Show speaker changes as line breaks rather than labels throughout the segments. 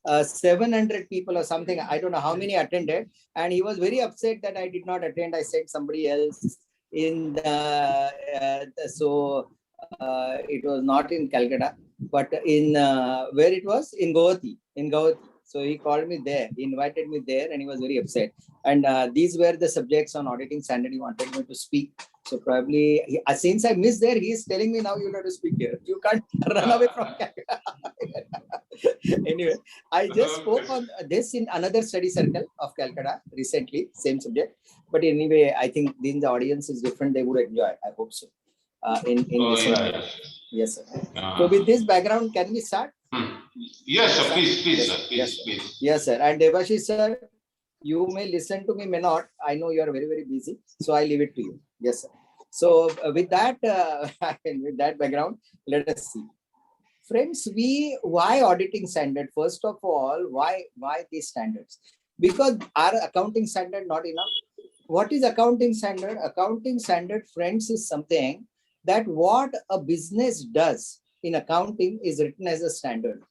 700 people or something. I don't know how many attended. And he was very upset that I did not attend. I sent somebody else in it was not in Calcutta, but in where it was in Guwahati. So he called me there. He invited me there, and he was very upset. And these were the subjects on auditing standard he wanted me to speak. So probably since I missed there, he is telling me now you have to speak here. You can't run away from Calcutta. Anyway, I just spoke on this in another study circle of Calcutta recently, same subject. But anyway, I think then the audience is different. They would enjoy. I hope so. In this
yeah.
Yes, sir. So with this background, can we start?
Yes, sir. Please.
Yes, sir. And Debashish sir, you may listen to me, may not. I know you are very, very busy. So I leave it to you. Yes, sir. So with that background, let us see. Friends, why auditing standard? First of all, why these standards? Because our accounting standard not enough. What is accounting standard? Accounting standard, friends, is something that what a business does in accounting is written as a standard.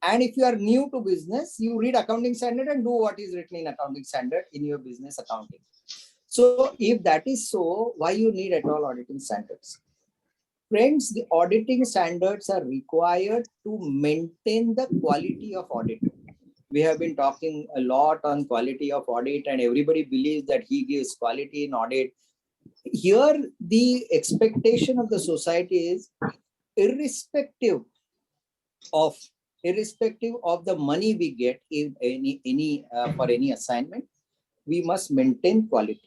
And if you are new to business, you read accounting standard and do what is written in accounting standard in your business accounting. So if that is so, why you need at all auditing standards? Friends, the auditing standards are required to maintain the quality of audit. We have been talking a lot on quality of audit, and everybody believes that he gives quality in audit. Here, the expectation of the society is irrespective of the money we get in for any assignment, we must maintain quality.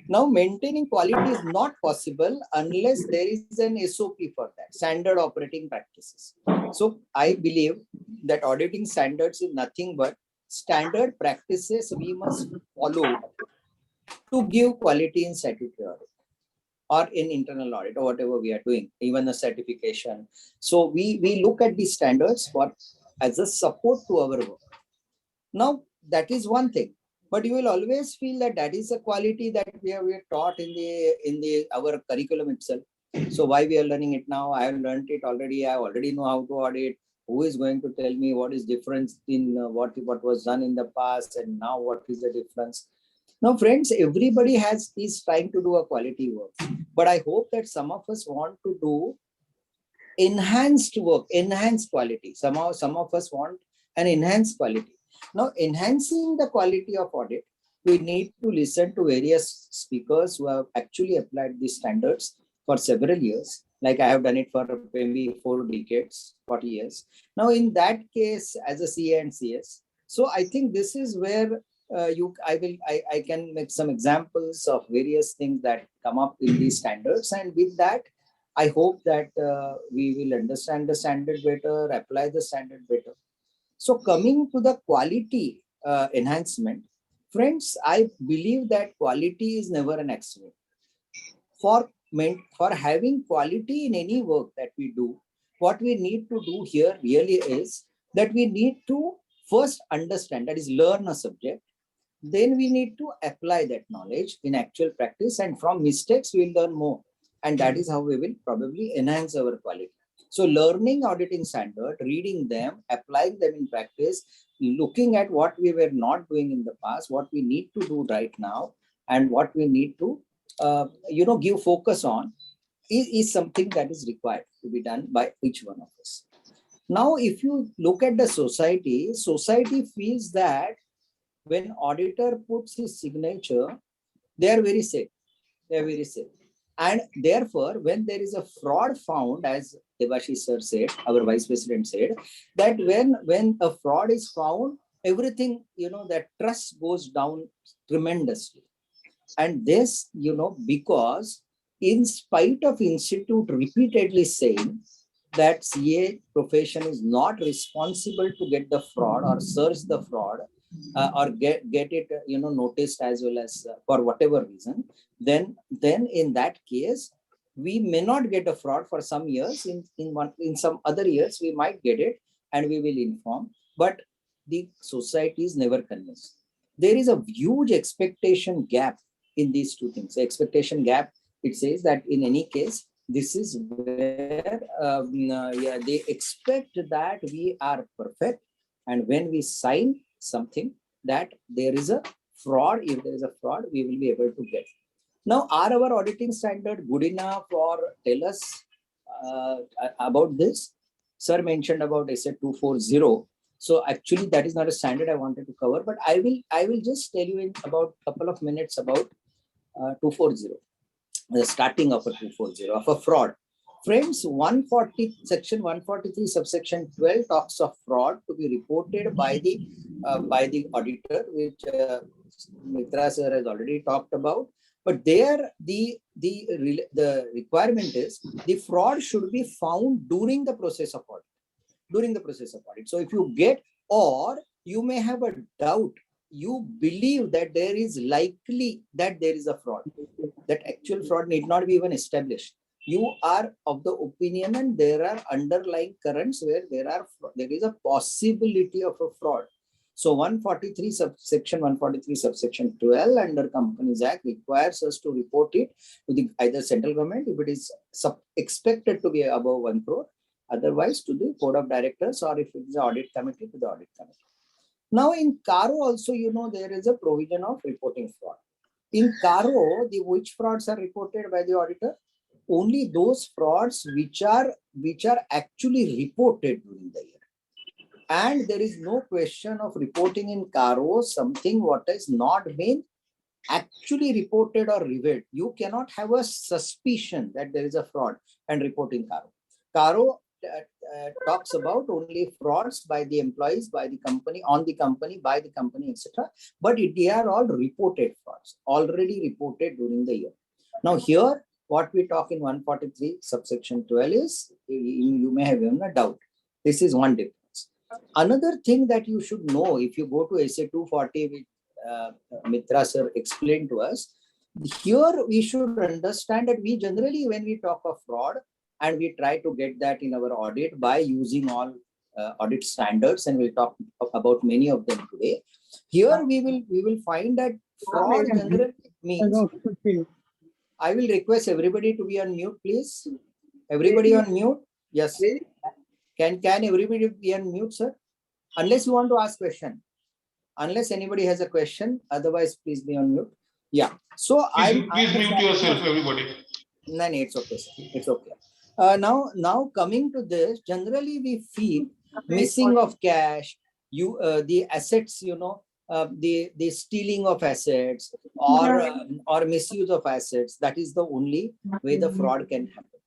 Now, maintaining quality is not possible unless there is an SOP for that, standard operating practices. So I believe that auditing standards is nothing but standard practices we must follow to give quality in statutory audit or in internal audit or whatever we are doing, even a certification. So we look at these standards as a support to our work. Now, that is one thing. But you will always feel that is a quality that we are taught in our curriculum itself. So why we are learning it now? I have learned it already. I already know how to audit. Who is going to tell me what is difference in what was done in the past and now what is the difference? Now, friends, everybody is trying to do a quality work. But I hope that some of us want to do enhanced work, enhanced quality. Some of us want an enhanced quality. Now, enhancing the quality of audit, we need to listen to various speakers who have actually applied these standards for several years. Like I have done it for maybe 4 decades, 40 years. Now, in that case, as a CA and CS, so I think this is where I can make some examples of various things that come up in these standards, and with that, I hope that we will understand the standard better, apply the standard better. So coming to the quality enhancement, friends, I believe that quality is never an accident. For having quality in any work that we do, what we need to do here really is that we need to first understand, that is learn a subject. Then we need to apply that knowledge in actual practice, and from mistakes we'll learn more. And that is how we will probably enhance our quality. So learning auditing standard, reading them, applying them in practice, looking at what we were not doing in the past, what we need to do right now, and what we need to give focus on is something that is required to be done by each one of us. Now, if you look at the society feels that when auditor puts his signature, they are very safe. They are very safe. And therefore, when there is a fraud found, as Debashish sir said, our vice president said, that when a fraud is found, everything, that trust goes down tremendously. And this, because in spite of institute repeatedly saying that CA profession is not responsible to get the fraud or search the fraud, or get it noticed as well as for whatever reason, then in that case we may not get a fraud for some years. In some other years we might get it, and we will inform. But the society is never convinced. There is a huge expectation gap in these two things. The expectation gap, it says that in any case, this is where they expect that we are perfect, And when we sign something that there is a fraud, if there is a fraud, we will be able to get. Now, are our auditing standard good enough or tell us about this? Sir mentioned about SA 240. So actually that is not a standard I wanted to cover, but I will just tell you in about a couple of minutes about 240, the starting of a 240 of a fraud. Friends, section 143 subsection 12 talks of fraud to be reported by the auditor, which Mitra sir has already talked about. But there the requirement is the fraud should be found during the process of audit. During the process of audit. So if you get, or you may have a doubt, you believe that there is likely that there is a fraud, that actual fraud need not be even established. You are of the opinion and there are underlying currents where there is a possibility of a fraud. So 143 subsection 143 subsection 12 under Companies Act requires us to report it to the either central government if it is expected to be above 1 crore, otherwise to the board of directors, or if it is the audit committee, to the audit committee. Now in CARO also, you know, there is a provision of reporting fraud. In CARO, which frauds are reported by the auditor? Only those frauds which are actually reported during the year. And there is no question of reporting in CARO something what has not been actually reported or revealed. You cannot have a suspicion that there is a fraud and report in CARO. CARO talks about only frauds by the employees, by the company, on the company, by the company, etc. But they are all reported frauds, already reported during the year. Now here, what we talk in 143 subsection 12 is, you may have even a doubt. This is one difference. Another thing that you should know, if you go to SA 240, which Mitra sir explained to us, here we should understand that we generally, when we talk of fraud, and we try to get that in our audit by using all audit standards, and we'll talk about many of them today. Here we will find that fraud generally means. I will request everybody to be on mute, please. Everybody on mute. Yes. Can everybody be on mute, sir? Unless you want to ask question. Unless anybody has a question, otherwise please be on mute. Yeah. So
please mute yourself, everybody.
No, it's okay, sir. It's okay. Now coming to this, generally we feel missing of cash, the assets, you know, the stealing of assets or misuse of assets. That is the only way the fraud can happen.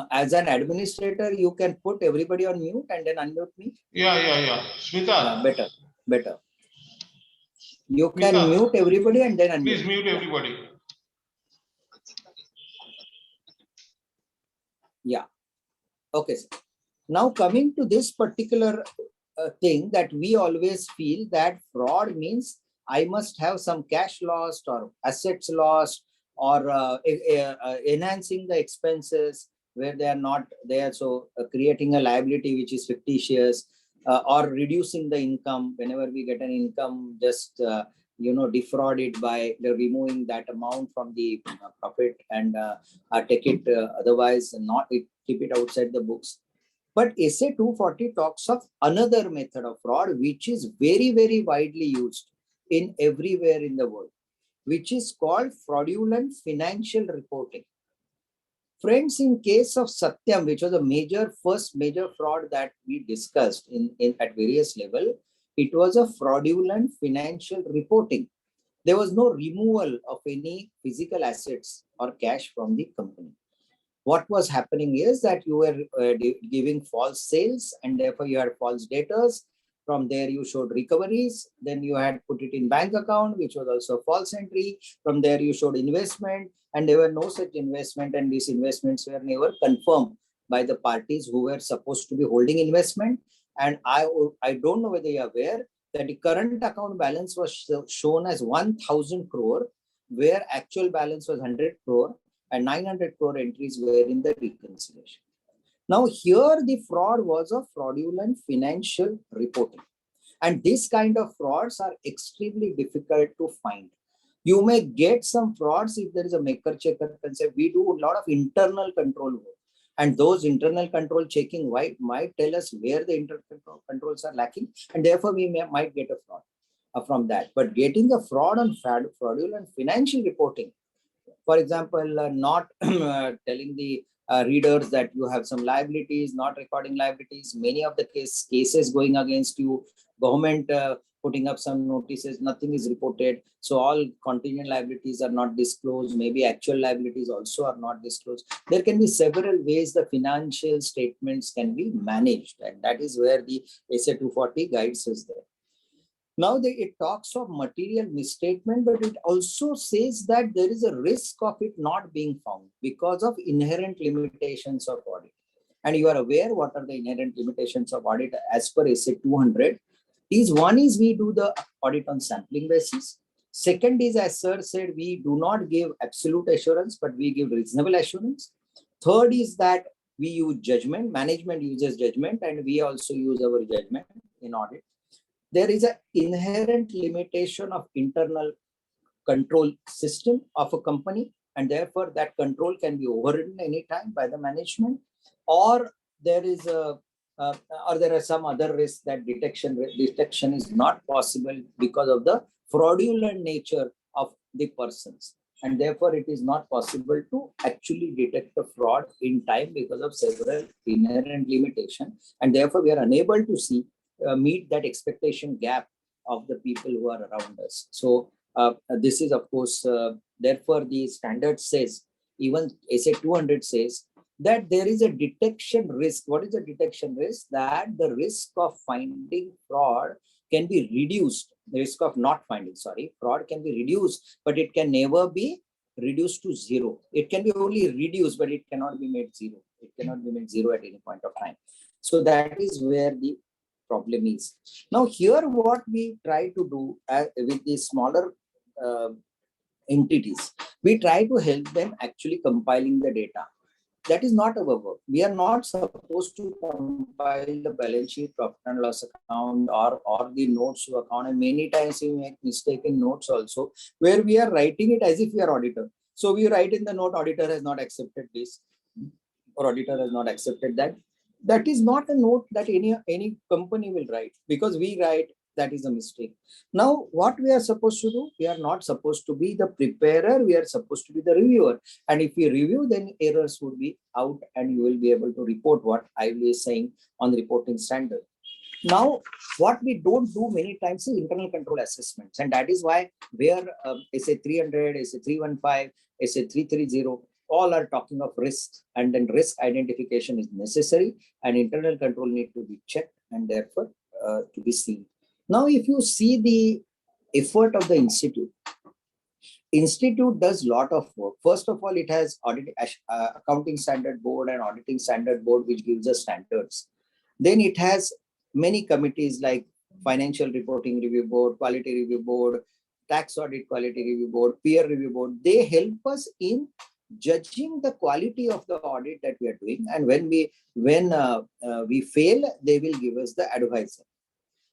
As an administrator, you can put everybody on mute and then unmute me.
Yeah. Smita.
Better. You can mute everybody and then unmute.
Please mute everybody.
Yeah. Okay, sir. Now coming to this particular thing, that we always feel that fraud means I must have some cash lost or assets lost or enhancing the expenses where they are not there. So creating a liability which is fictitious or reducing the income. Whenever we get an income, just defraud it by removing that amount from the profit and take it otherwise not keep it outside the books. But SA 240 talks of another method of fraud which is very, very widely used in everywhere in the world, which is called fraudulent financial reporting. Friends, in case of Satyam, which was a first major fraud that we discussed at various level, it was a fraudulent financial reporting. There was no removal of any physical assets or cash from the company. What was happening is that you were giving false sales and therefore you had false debtors. From there you showed recoveries. Then you had put it in bank account, which was also a false entry. From there you showed investment and there were no such investment, and these investments were never confirmed by the parties who were supposed to be holding investment. And I don't know whether you are aware that the current account balance was shown as 1,000 crore, where actual balance was 100 crore. And 900 crore entries were in the reconciliation. Now here the fraud was a fraudulent financial reporting. And this kind of frauds are extremely difficult to find. You may get some frauds if there is a maker checker concept. We do a lot of internal control work, and those internal control checking might tell us where the internal controls are lacking, and therefore we might get a fraud from that. But getting a fraud on fraudulent financial reporting, for example, not telling the readers that you have some liabilities, not recording liabilities, many of the cases going against you, government putting up some notices, nothing is reported. So all contingent liabilities are not disclosed, maybe actual liabilities also are not disclosed. There can be several ways the financial statements can be managed, and that is where the SA 240 guides us there. Now it talks of material misstatement, but it also says that there is a risk of it not being found because of inherent limitations of audit. And you are aware what are the inherent limitations of audit as per SA 200. One is we do the audit on sampling basis. Second is, as sir said, we do not give absolute assurance, but we give reasonable assurance. Third is that we use judgment, management uses judgment, and we also use our judgment in audit. There is an inherent limitation of internal control system of a company, and therefore that control can be overridden anytime by the management, or there is or there are some other risks that detection is not possible because of the fraudulent nature of the persons, and therefore it is not possible to actually detect the fraud in time because of several inherent limitations, and therefore we are unable to meet that expectation gap of the people who are around us. So this is, of course, therefore the standard says, even SA 200 says that there is a detection risk. What is the detection risk? That the risk of finding fraud can be reduced. The risk of not finding, fraud can be reduced, but it can never be reduced to zero. It can be only reduced, but it cannot be made zero. It cannot be made zero at any point of time. So that is where the problem is. Now here what we try to do with the smaller entities, we try to help them actually compiling the data. That is not our work. We are not supposed to compile the balance sheet, profit and loss account, or the notes to account. And many times we make mistake in notes also, where we are writing it as if we are auditor. So we write in the note, auditor has not accepted this, or auditor has not accepted that. That is not a note that any company will write, because we write that is a mistake. Now, what we are supposed to do? We are not supposed to be the preparer. We are supposed to be the reviewer. And if we review, then errors would be out, and you will be able to report what I was saying on the reporting standard. Now, what we don't do many times is internal control assessments, and that is why where SA 300, SA 315, SA 330, all are talking of risks, and then risk identification is necessary, and internal control need to be checked and therefore to be seen. Now, if you see the effort of the institute does a lot of work. First of all, it has accounting standard board and auditing standard board, which gives us standards. Then it has many committees like financial reporting review board, quality review board, tax audit quality review board, peer review board. They help us in judging the quality of the audit that we are doing, and when we fail, they will give us the advisor.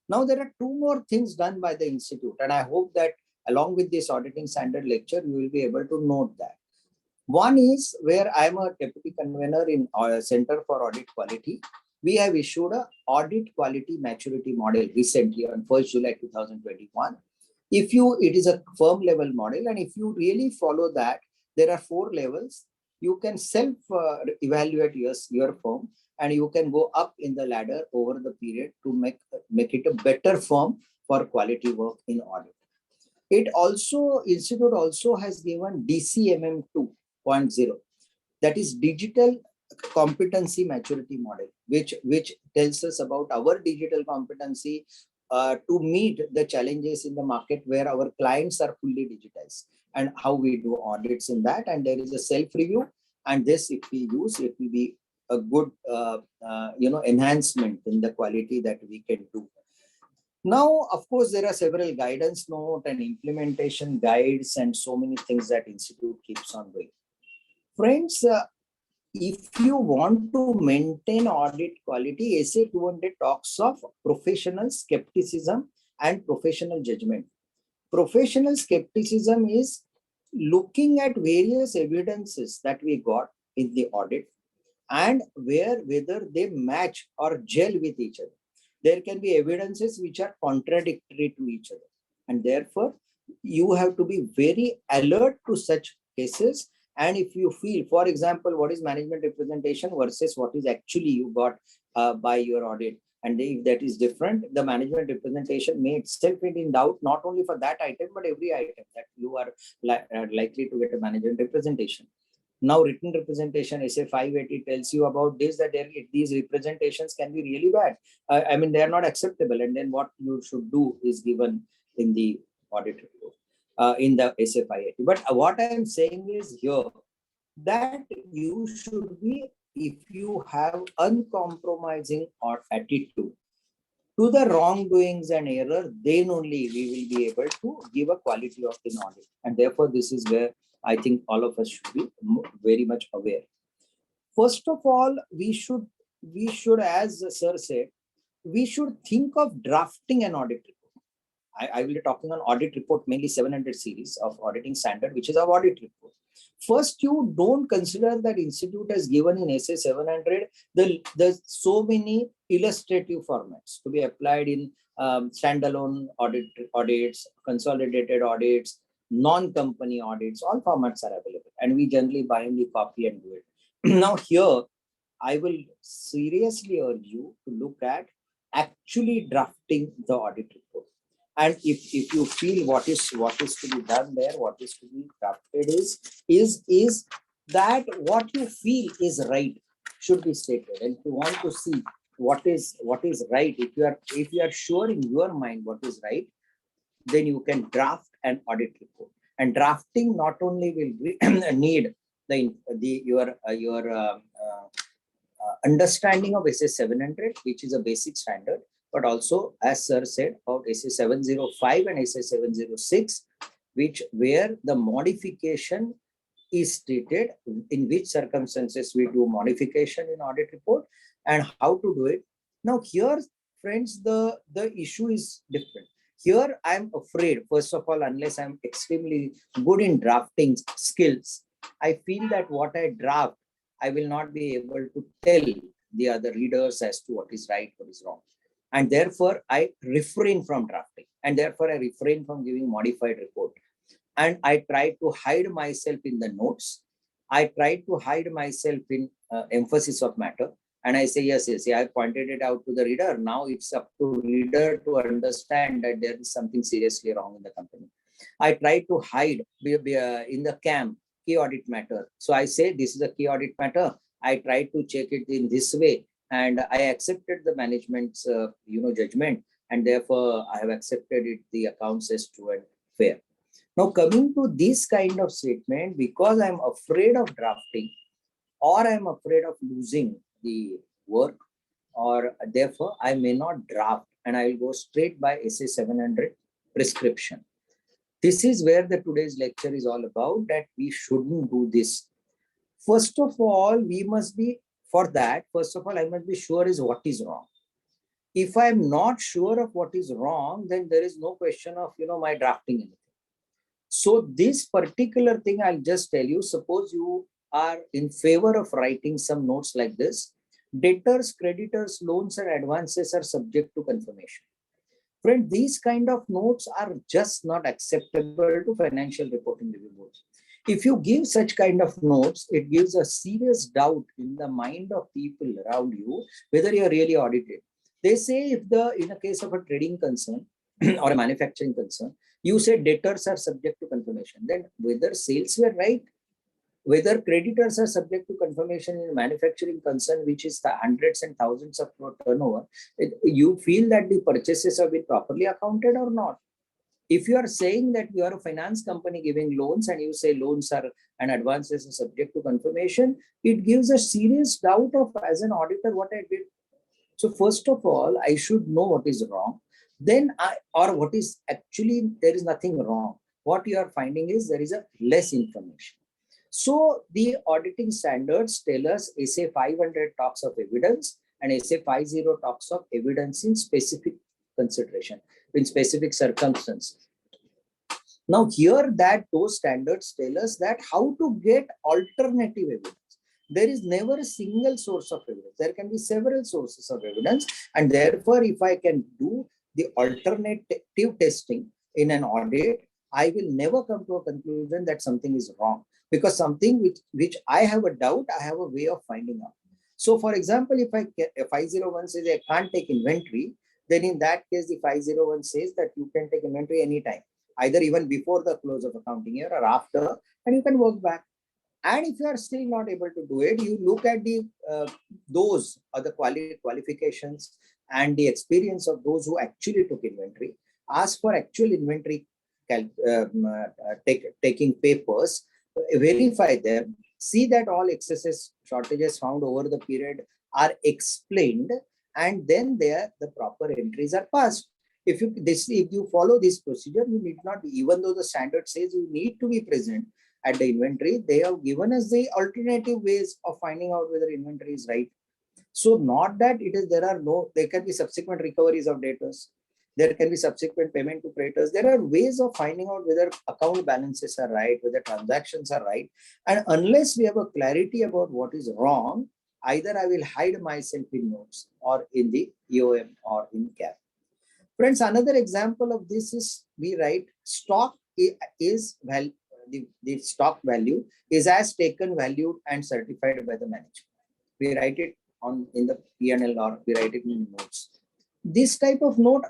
Now there are two more things done by the institute, and I hope that along with this auditing standard lecture, you will be able to note that. One is where I am a deputy convener in our Center for Audit Quality. We have issued a audit quality maturity model recently on 1st July 2021. It is a firm level model, and if you really follow that, there are 4 levels. You can self-evaluate your firm, and you can go up in the ladder over the period to make it a better firm for quality work in audit. Institute also has given DCMM 2.0, that is Digital Competency Maturity Model, which tells us about our digital competency to meet the challenges in the market where our clients are fully digitized, and how we do audits in that. And there is a self-review, and this, if we use, it will be a good enhancement in the quality that we can do. Now, of course, there are several guidance note and implementation guides and so many things that Institute keeps on doing. Friends, if you want to maintain audit quality, SA 200 talks of professional skepticism and professional judgment. Professional skepticism is looking at various evidences that we got in the audit and whether they match or gel with each other. There can be evidences which are contradictory to each other, and therefore you have to be very alert to such cases. And if you feel, for example, what is management representation versus what is actually you got by your audit, and if that is different, the management representation may itself be in doubt, not only for that item, but every item that you are likely to get a management representation. Now, written representation, SA 580 tells you about this, that these representations can be really bad. I mean, they are not acceptable. And then what you should do is given in the audit report, in the SA 580. But what I am saying is here that you should be, if you have uncompromising or attitude to the wrongdoings and error, then only we will be able to give a quality of the audit. And therefore, this is where I think all of us should be very much aware. First of all, we should, as Sir said, we should think of drafting an audit report. I will be talking on audit report, mainly 700 series of auditing standard, which is our audit report. First, you don't consider that institute has given in SA 700 the so many illustrative formats to be applied in standalone audits, consolidated audits, non-company audits. All formats are available, and we generally blindly copy and do it. Now here, I will seriously urge you to look at actually drafting the audit report. And if you feel what is to be done there, what is to be drafted is that what you feel is right should be stated. And if you want to see what is right, if you are sure in your mind what is right, then you can draft an audit report. And drafting not only will need your understanding of SA 700, which is a basic standard, but also, as Sir said, about SA 705 and SA 706, where the modification is stated, in which circumstances we do modification in audit report and how to do it. Now here, friends, the issue is different. Here, I'm afraid, first of all, unless I'm extremely good in drafting skills, I feel that what I draft, I will not be able to tell the other readers as to what is right, what is wrong. And therefore, I refrain from drafting. And therefore, I refrain from giving modified report. And I try to hide myself in the notes. I try to hide myself in emphasis of matter. And I say, yes, I pointed it out to the reader. Now it's up to reader to understand that there is something seriously wrong in the company. I try to hide in the CAM, key audit matter. So I say, this is a key audit matter. I try to check it in this way. And I accepted the management's judgment. And therefore, I have accepted it, the accounts as true and fair. Now, coming to this kind of statement, because I'm afraid of drafting, or I'm afraid of losing the work, or therefore I may not draft, and I will go straight by SA 700 prescription. This is where the today's lecture is all about, that we shouldn't do this. First of all, we must be, for that, first of all, I must be sure is what is wrong. If I'm not sure of what is wrong, then there is no question of, my drafting anything. So this particular thing, I'll just tell you, suppose you are in favor of writing some notes like this: debtors, creditors, loans and advances are subject to confirmation. Friend, these kind of notes are just not acceptable to financial reporting review boards. If you give such kind of notes, it gives a serious doubt in the mind of people around you whether you're really audited. They say, in a case of a trading concern or a manufacturing concern, you say debtors are subject to confirmation. Then whether sales were right, whether creditors are subject to confirmation in a manufacturing concern, which is the hundreds and thousands of crore turnover, you feel that the purchases have been properly accounted or not. If you are saying that you are a finance company giving loans and you say loans are and advances are subject to confirmation, it gives a serious doubt of, as an auditor, what I did. So first of all, I should know what is wrong. Then or what is actually, there is nothing wrong. What you are finding is there is a less information. So the auditing standards tell us SA 500 talks of evidence and SA 50 talks of evidence in specific consideration, in specific circumstances. Now here that those standards tell us that how to get alternative evidence. There is never a single source of evidence. There can be several sources of evidence. And therefore, if I can do the alternative testing in an audit, I will never come to a conclusion that something is wrong. Because something which I have a doubt, I have a way of finding out. So for example, if 501 says I can't take inventory, then in that case, the 501 says that you can take inventory anytime, either even before the close of accounting year or after, and you can work back. And if you are still not able to do it, you look at the those other qualifications and the experience of those who actually took inventory, ask for actual inventory taking papers, verify them, see that all excesses, shortages found over the period are explained, and then there the proper entries are passed. If you follow this procedure, you need not, even though the standard says you need to be present at the inventory, they have given us the alternative ways of finding out whether inventory is right. So not that it is, there can be subsequent recoveries of debtors. There can be subsequent payment to creditors. There are ways of finding out whether account balances are right, whether transactions are right. And unless we have a clarity about what is wrong, either I will hide myself in notes or in the EOM or in CAP. Friends, another example of this is we write stock is the stock value is as taken, valued, and certified by the management. We write it in the P&L or we write it in notes. This type of note,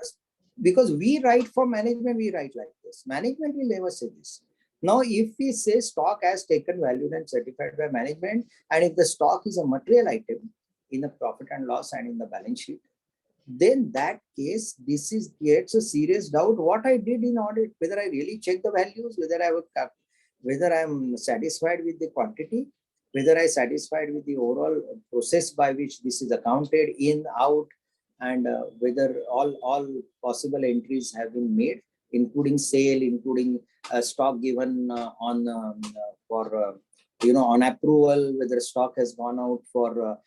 because we write for management, we write like this. Management will never say this. Now, if we say stock as taken, valued, and certified by management, and if the stock is a material item in the profit and loss and in the balance sheet, then that case, this creates a serious doubt what I did in audit, whether I really check the values, whether I'm satisfied with the quantity, whether I satisfied with the overall process by which this is accounted in, out, and whether all possible entries have been made, including sale, including stock given on approval, whether stock has gone out for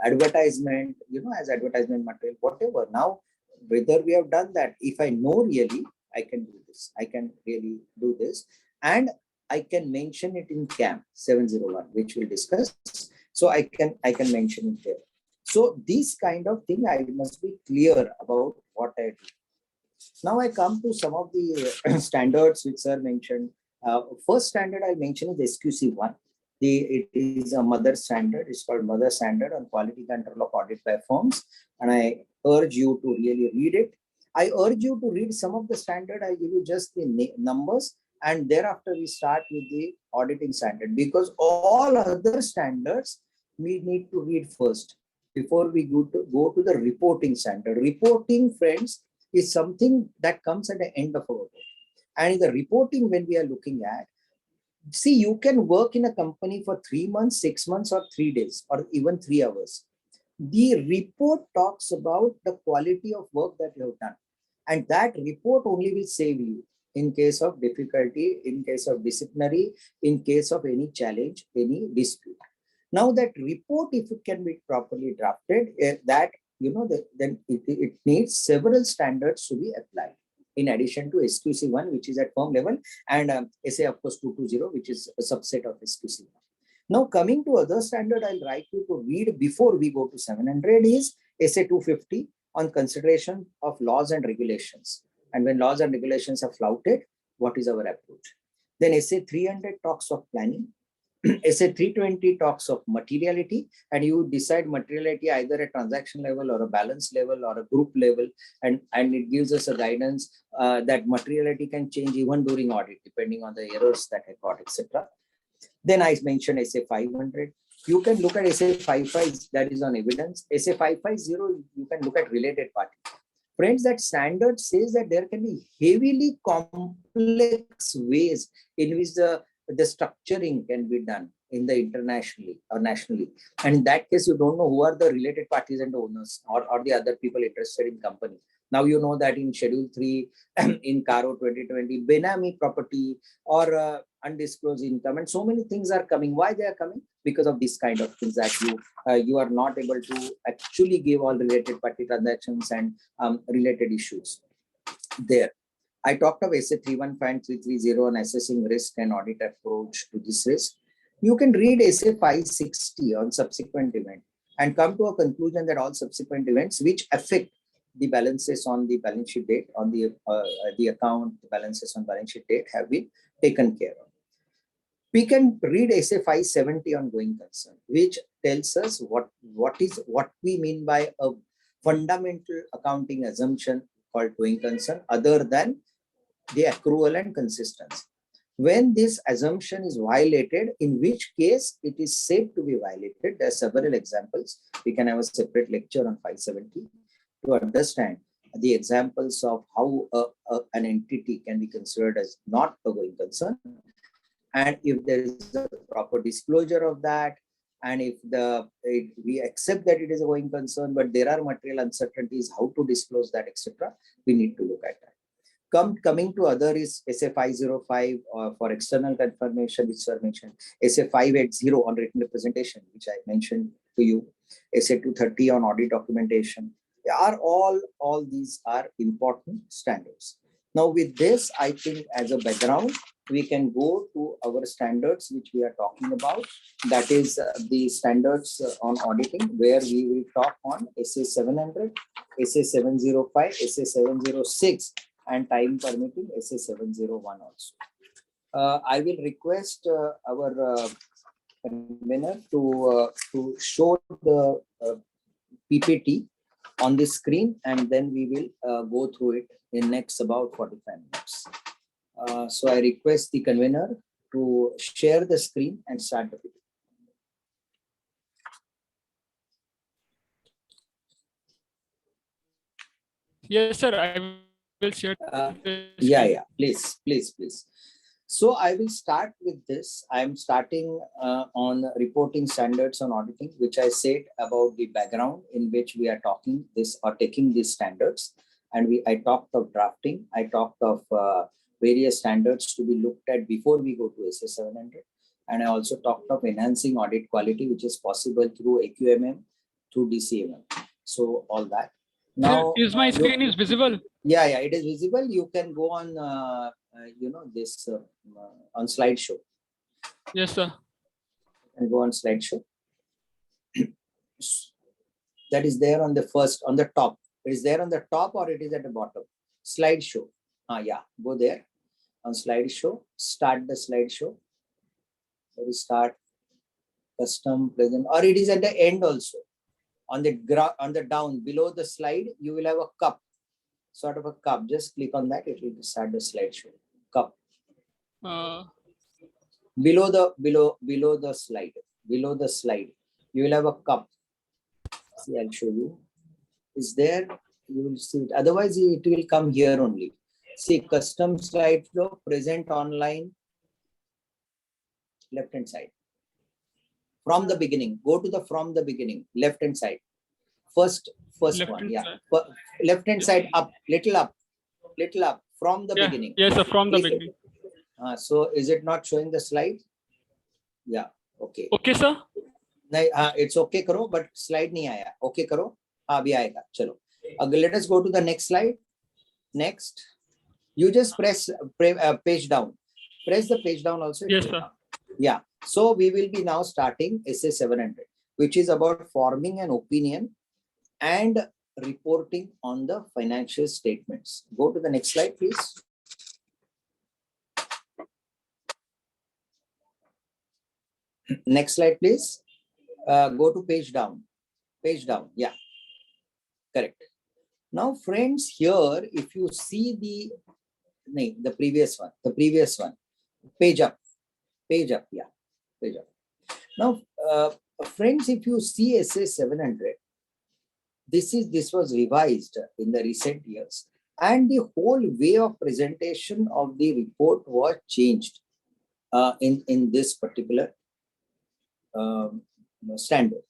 advertisement, as advertisement material, whatever. Now, whether we have done that, if I know really, I can do this. I can really do this. And I can mention it in CAM 701, which we'll discuss. So I can mention it there. So this kind of thing, I must be clear about what I do. Now I come to some of the standards which sir mentioned. First standard I mentioned is SQC1. It is a mother standard. It's called Mother Standard on Quality Control of Audit by Firms. And I urge you to really read it. I urge you to read some of the standard. I give you just the numbers. And thereafter, we start with the auditing standard, because all other standards we need to read first before we go to the reporting standard. Reporting, friends, is something that comes at the end of our work. And in the reporting, when we are looking at, see, you can work in a company for 3 months, 6 months, or 3 days, or even 3 hours. The report talks about the quality of work that you have done. And that report only will save you in case of difficulty, in case of disciplinary, in case of any challenge, any dispute. Now that report, if it can be properly drafted, then it needs several standards to be applied, in addition to SQC1, which is at firm level, and SA, of course, 220, which is a subset of SQC1. Now, coming to other standard, I'll write you to read before we go to 700 is SA 250 on consideration of laws and regulations. And when laws and regulations are flouted, what is our approach? Then SA 300 talks of planning. SA 320 talks of materiality, and you decide materiality either at transaction level or a balance level or a group level, and it gives us a guidance that materiality can change even during audit depending on the errors that I got, etc. Then I mentioned SA 500. You can look at SA 55, that is on evidence. SA 550, you can look at related party. Friends, that standard says that there can be heavily complex ways in which the structuring can be done in the internationally or nationally. And in that case, you don't know who are the related parties and owners or the other people interested in company. Now you know that in Schedule 3, in CARO 2020, Benami property or undisclosed income, and so many things are coming. Why they are coming? Because of this kind of things that you are not able to actually give all related party transactions and related issues there. I talked of SA 315 on assessing risk and audit approach to this risk. You can read SA 560 on subsequent event and come to a conclusion that all subsequent events which affect the balances on the balance sheet date, on the account balances on balance sheet date have been taken care of. We can read SA 570 on going concern, which tells us what we mean by a fundamental accounting assumption called going concern other than the accrual and consistency. When this assumption is violated, in which case it is said to be violated, there are several examples. We can have a separate lecture on 570 to understand the examples of how an entity can be considered as not a going concern. And if there is a proper disclosure of that, and if we accept that it is a going concern, but there are material uncertainties, how to disclose that, etc., we need to look at that. Coming to other is SA 505 for external confirmation, which were mentioned, SA 580 on written representation, which I mentioned to you, SA 230 on audit documentation. They are all these are important standards. Now with this, I think as a background, we can go to our standards, which we are talking about. That is the standards on auditing, where we will talk on SA 700, SA 705, SA 706, and time permitting SA 701 also. I will request our convener to show the PPT on the screen, and then we will go through it in next about 45 minutes. So I request the convener to share the screen and start the PPT.
Yes, sir. I will share.
Yeah, please. So I will start with this. I'm starting on reporting standards on auditing, which I said about the background in which we are talking this or taking these standards. And I talked of drafting. I talked of various standards to be looked at before we go to SA 700. And I also talked of enhancing audit quality, which is possible through AQMM, through DCMM. So all that. Now,
is my screen is visible?
Yeah, it is visible. You can go on, this on slideshow.
Yes, sir.
And go on slideshow. That is there on the first, on the top. It is there on the top or it is at the bottom? Slideshow. Yeah, go there on slideshow. Start the slideshow. So we start custom present, or it is at the end also. On the down below the slide, you will have a cup. Sort of a cup. Just click on that. It will start the slideshow. Cup. Below the slide, you will have a cup. See, I'll show you. Is there? You will see it. Otherwise, it will come here only. See, custom slide flow, present online, left hand side. From the beginning. Go to the from the beginning, left hand side. First left one, yeah. Left hand side up, little up, from the beginning.
Yes, sir, from the beginning.
So is it not showing the slide? Yeah, okay.
Okay, sir.
It's okay, karo, but slide nahi aaya. Okay, karo. Abhi aayega. Chalo. Let us go to the next slide. Next. You just press page down. Press the page down also.
Yes, sir.
Yeah. So we will be now starting SA 700, which is about forming an opinion and reporting on the financial statements. Go to the next slide, please. Next slide, please. Go to page down. Page down. Yeah, correct. Now, friends, here, if you see the previous one, page up. Yeah, page up. Now, friends, if you see SA 700, this was revised in the recent years, and the whole way of presentation of the report was changed in this particular standard.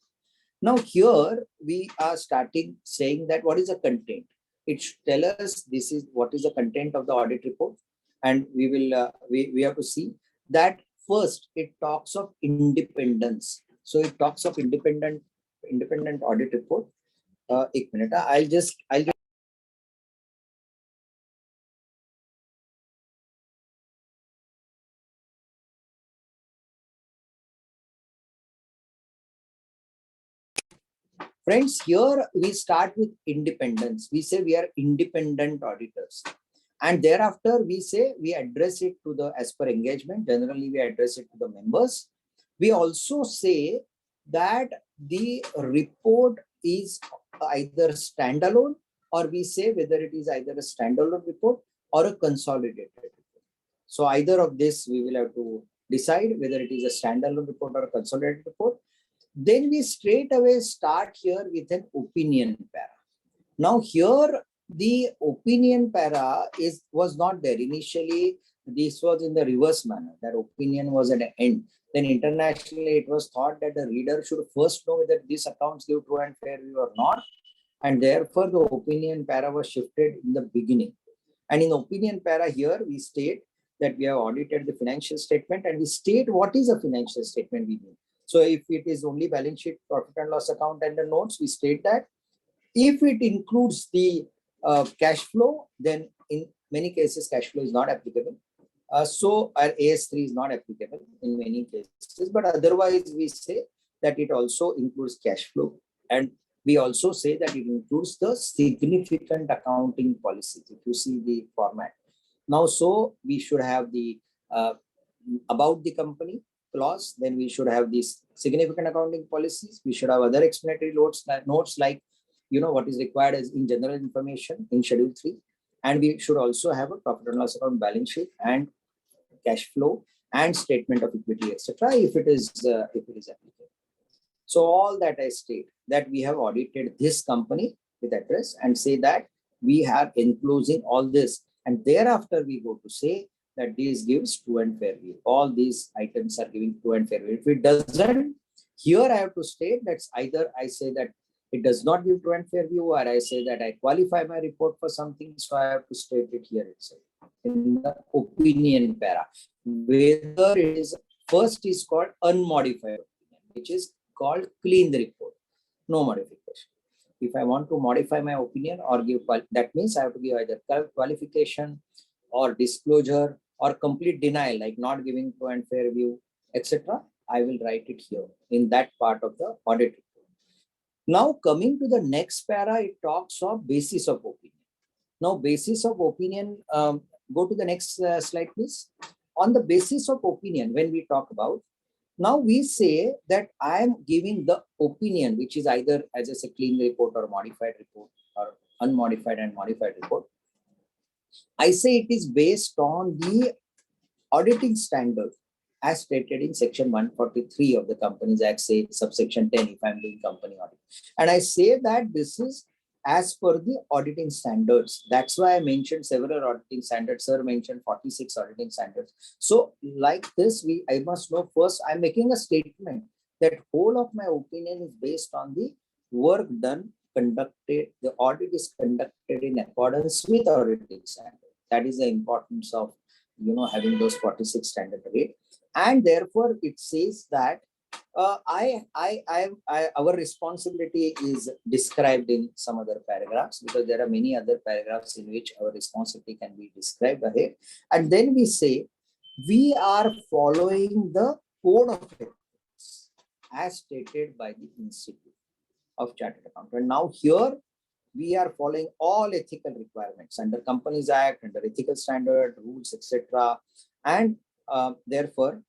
Now here we are starting saying that what is the content. It should tell us this is what is the content of the audit report, and we will we have to see that first. It talks of independence. So it talks of independent audit report. 1 minute. I'll just Friends, here we start with independence. We say we are independent auditors. And thereafter, we say we address it to the, as per engagement, generally we address it to the members. We also say that the report is either standalone, or we say whether it is either a standalone report or a consolidated report. So either of this we will have to decide whether it is a standalone report or a consolidated report. Then we straight away start here with an opinion para. Now here the opinion para was not there initially. This was in the reverse manner. That opinion was at the end. Then internationally it was thought that the reader should first know whether these accounts give true and fair view or not. And therefore the opinion para was shifted in the beginning. And in opinion para here we state that we have audited the financial statement, and we state what is a financial statement we mean. So if it is only balance sheet, profit and loss account and the notes, we state that. If it includes the cash flow, then in many cases cash flow is not applicable. So our AS3 is not applicable in many cases, but otherwise we say that it also includes cash flow, and we also say that it includes the significant accounting policies. If you see the format now, so we should have the about the company clause, then we should have these significant accounting policies. We should have other explanatory notes like what is required as in general information in Schedule 3, and we should also have a profit and loss account, balance sheet, and cash flow and statement of equity, etc. If it is applicable. So all that I state that we have audited this company with address and say that we are enclosing all this, and thereafter we go to say that this gives true and fair view. All these items are giving true and fair view. If it doesn't, here I have to state that either I say that it does not give true and fair view, or I say that I qualify my report for something, so I have to state it here itself in the opinion para. Whether it is first is called unmodified opinion, which is called clean report, no modification. If I want to modify my opinion or give, that means I have to give either qualification or disclosure or complete denial, like not giving true and fair view, etc. I will write it here in that part of the audit report. Now coming to the next para, it talks of basis of opinion. Now basis of opinion, go to the next slide, please. On the basis of opinion, when we talk about, now we say that I am giving the opinion, which is either as I say clean report or modified report or unmodified and modified report. I say it is based on the auditing standard as stated in section 143 of the Companies Act, say subsection 10, if I'm doing company audit. And I say that this is as per the auditing standards. That's why I mentioned several auditing standards. Sir mentioned 46 auditing standards. So like this, I must know first, I'm making a statement that whole of my opinion is based on the work done, conducted, the audit is conducted in accordance with auditing standard. That is the importance of having those 46 standard rate. And therefore it says that our responsibility is described in some other paragraphs, because there are many other paragraphs in which our responsibility can be described ahead. And then we say we are following the code of ethics as stated by the Institute of Chartered Accountants. Now here we are following all ethical requirements under Companies Act, under ethical standard, rules, etc. And therefore,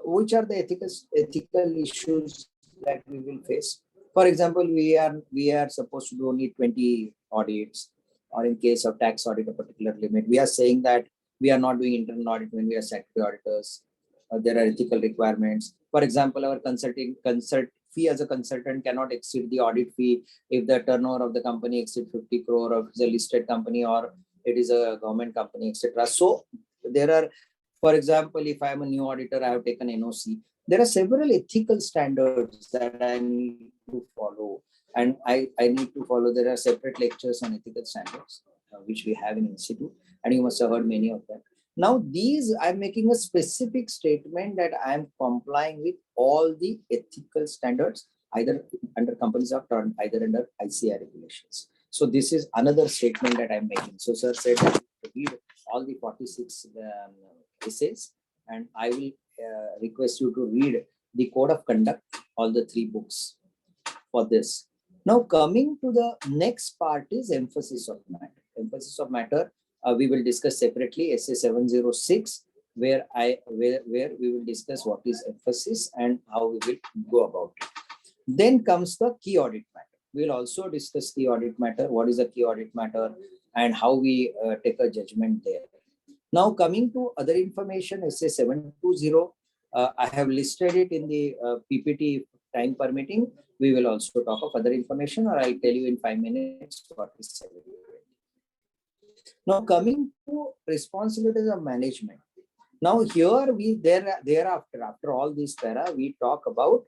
which are the ethical issues that we will face? For example, we are supposed to do only 20 audits, or in case of tax audit, a particular limit. We are saying that we are not doing internal audit when we are statutory auditors. There are ethical requirements. For example, our consult fee as a consultant cannot exceed the audit fee if the turnover of the company exceeds 50 crore, or it's a listed company, or it is a government company, etc. So there are, for example, if I am a new auditor, I have taken NOC. There are several ethical standards that I need to follow, and I need to follow. There are separate lectures on ethical standards, which we have in Institute, and you must have heard many of them. Now, these I'm making a specific statement that I am complying with all the ethical standards, either under Companies Act or either under ICAI regulations. So this is another statement that I'm making. So sir said that read all the 46 essays, and I will request you to read the Code of Conduct, all the 3 books for this. Now coming to the next part is emphasis of matter. Emphasis of matter we will discuss separately, SA 706, where we will discuss what is emphasis and how we will go about it. Then comes the key audit matter. We will also discuss key audit matter, what is a key audit matter and how we take a judgment there. Now coming to other information, SA 720, I have listed it in the PPT, time permitting. We will also talk of other information, or I'll tell you in 5 minutes what is 720. Now coming to responsibilities of management. Now here we thereafter, after all these para, we talk about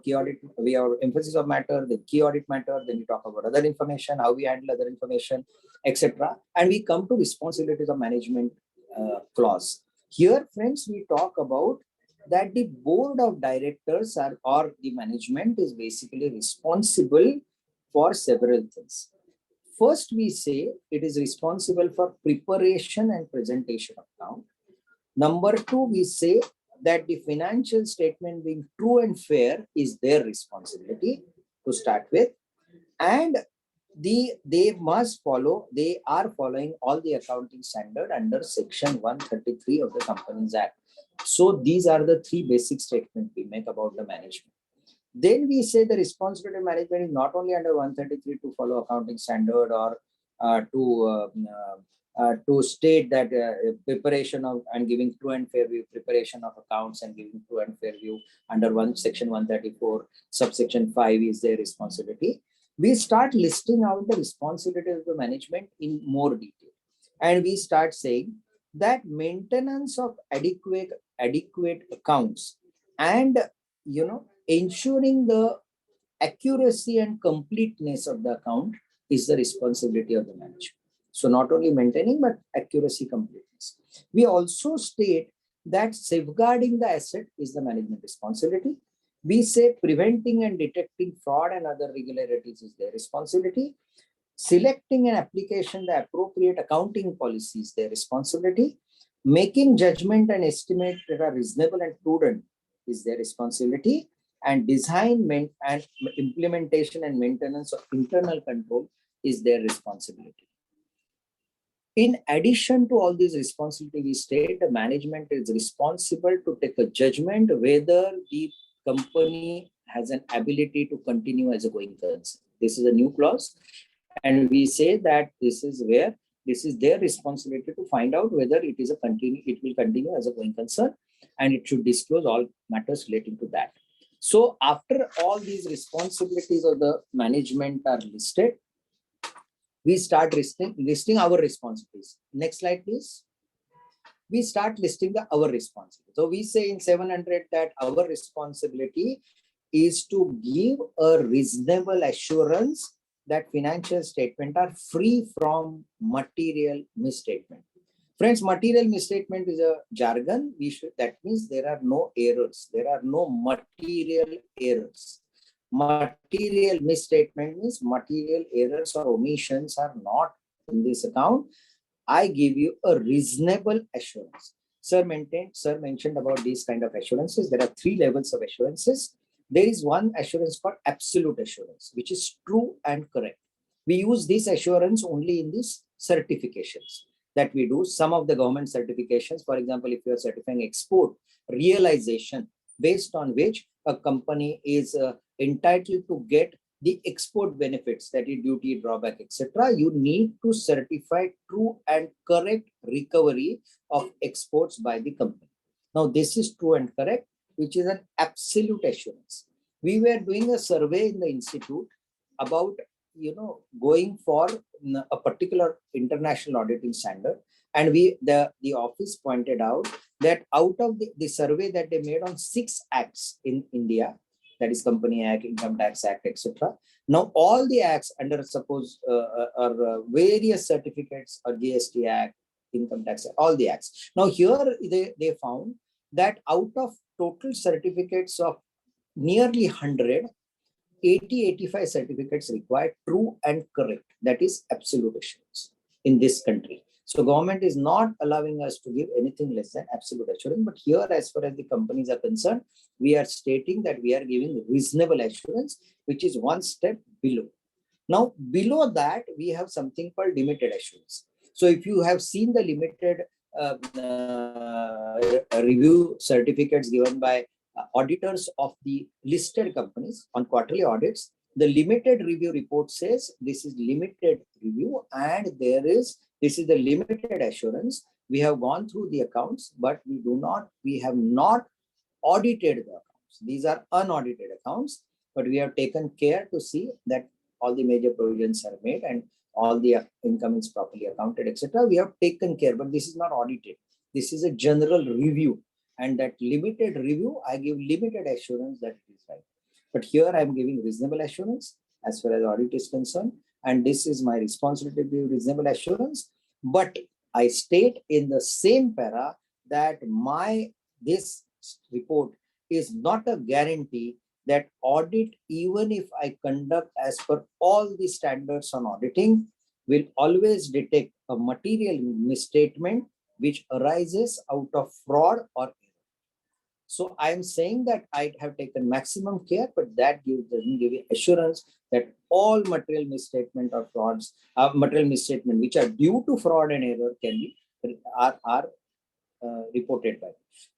key audit, we have emphasis of matter, the key audit matter, then we talk about other information, how we handle other information, etc. And we come to responsibilities of management clause. Here, friends, we talk about that the board of directors or the management is basically responsible for several things. First, we say it is responsible for preparation and presentation of account. Number two, we say that the financial statement being true and fair is their responsibility to start with. And they are following all the accounting standard under section 133 of the Companies Act. So these are the three basic statements we make about the management. Then we say the responsibility of management is not only under 133 to follow accounting standard or to state that preparation of and giving true and fair view, preparation of accounts and giving true and fair view under section 134, subsection 5 is their responsibility. We start listing out the responsibility of the management in more detail. And we start saying that maintenance of adequate accounts and, ensuring the accuracy and completeness of the account is the responsibility of the management. So not only maintaining, but accuracy, completeness. We also state that safeguarding the asset is the management responsibility. We say preventing and detecting fraud and other irregularities is their responsibility. Selecting and application the appropriate accounting policy is their responsibility. Making judgment and estimate that are reasonable and prudent is their responsibility. And design and implementation and maintenance of internal control is their responsibility. In addition to all these responsibilities, we state the management is responsible to take a judgment whether the company has an ability to continue as a going concern. This is a new clause. And we say that this is their responsibility to find out whether it will continue as a going concern, and it should disclose all matters relating to that. So after all these responsibilities of the management are listed, we start listing our responsibilities. Next slide, please. We start listing our responsibilities. So we say in 700 that our responsibility is to give a reasonable assurance that financial statements are free from material misstatement. Friends, material misstatement is a jargon. That means there are no errors. There are no material errors. Material misstatement means material errors or omissions are not in this account. I give you a reasonable assurance. Sir mentioned about these kind of assurances. There are 3 levels of assurances. There is one assurance called absolute assurance, which is true and correct. We use this assurance only in these certifications that we do. Some of the government certifications, for example, if you are certifying export realization, based on which a company is entitled to get the export benefits, that is duty, drawback, etc. You need to certify true and correct recovery of exports by the company. Now, this is true and correct, which is an absolute assurance. We were doing a survey in the institute about going for a particular international auditing standard, and the office pointed out that out of the survey that they made on 6 acts in India, that is Company Act, Income Tax Act, etc. Now all the acts under suppose are various certificates or GST Act, Income Tax Act, all the acts. Now here they found that out of total certificates of nearly 100, 80-85 certificates require true and correct, that is absolute assurance in this country. So government is not allowing us to give anything less than absolute assurance. But here, as far as the companies are concerned, we are stating that we are giving reasonable assurance, which is one step below. Now, below that, we have something called limited assurance. So if you have seen the limited review certificates given by auditors of the listed companies on quarterly audits, the limited review report says this is limited review and this is the limited assurance. We have gone through the accounts, but we have not audited the accounts. These are unaudited accounts, but we have taken care to see that all the major provisions are made and all the income is properly accounted, etc. We have taken care, but this is not audited. This is a general review, and that limited review, I give limited assurance that it is right. But here I am giving reasonable assurance as far as audit is concerned, and this is my responsibility to give reasonable assurance. But I state in the same para that this report is not a guarantee that audit, even if I conduct as per all the standards on auditing, will always detect a material misstatement which arises out of fraud or error. So I'm saying that I have taken maximum care, but that doesn't give you assurance that all material misstatement or frauds, material misstatement which are due to fraud and error can be are reported by.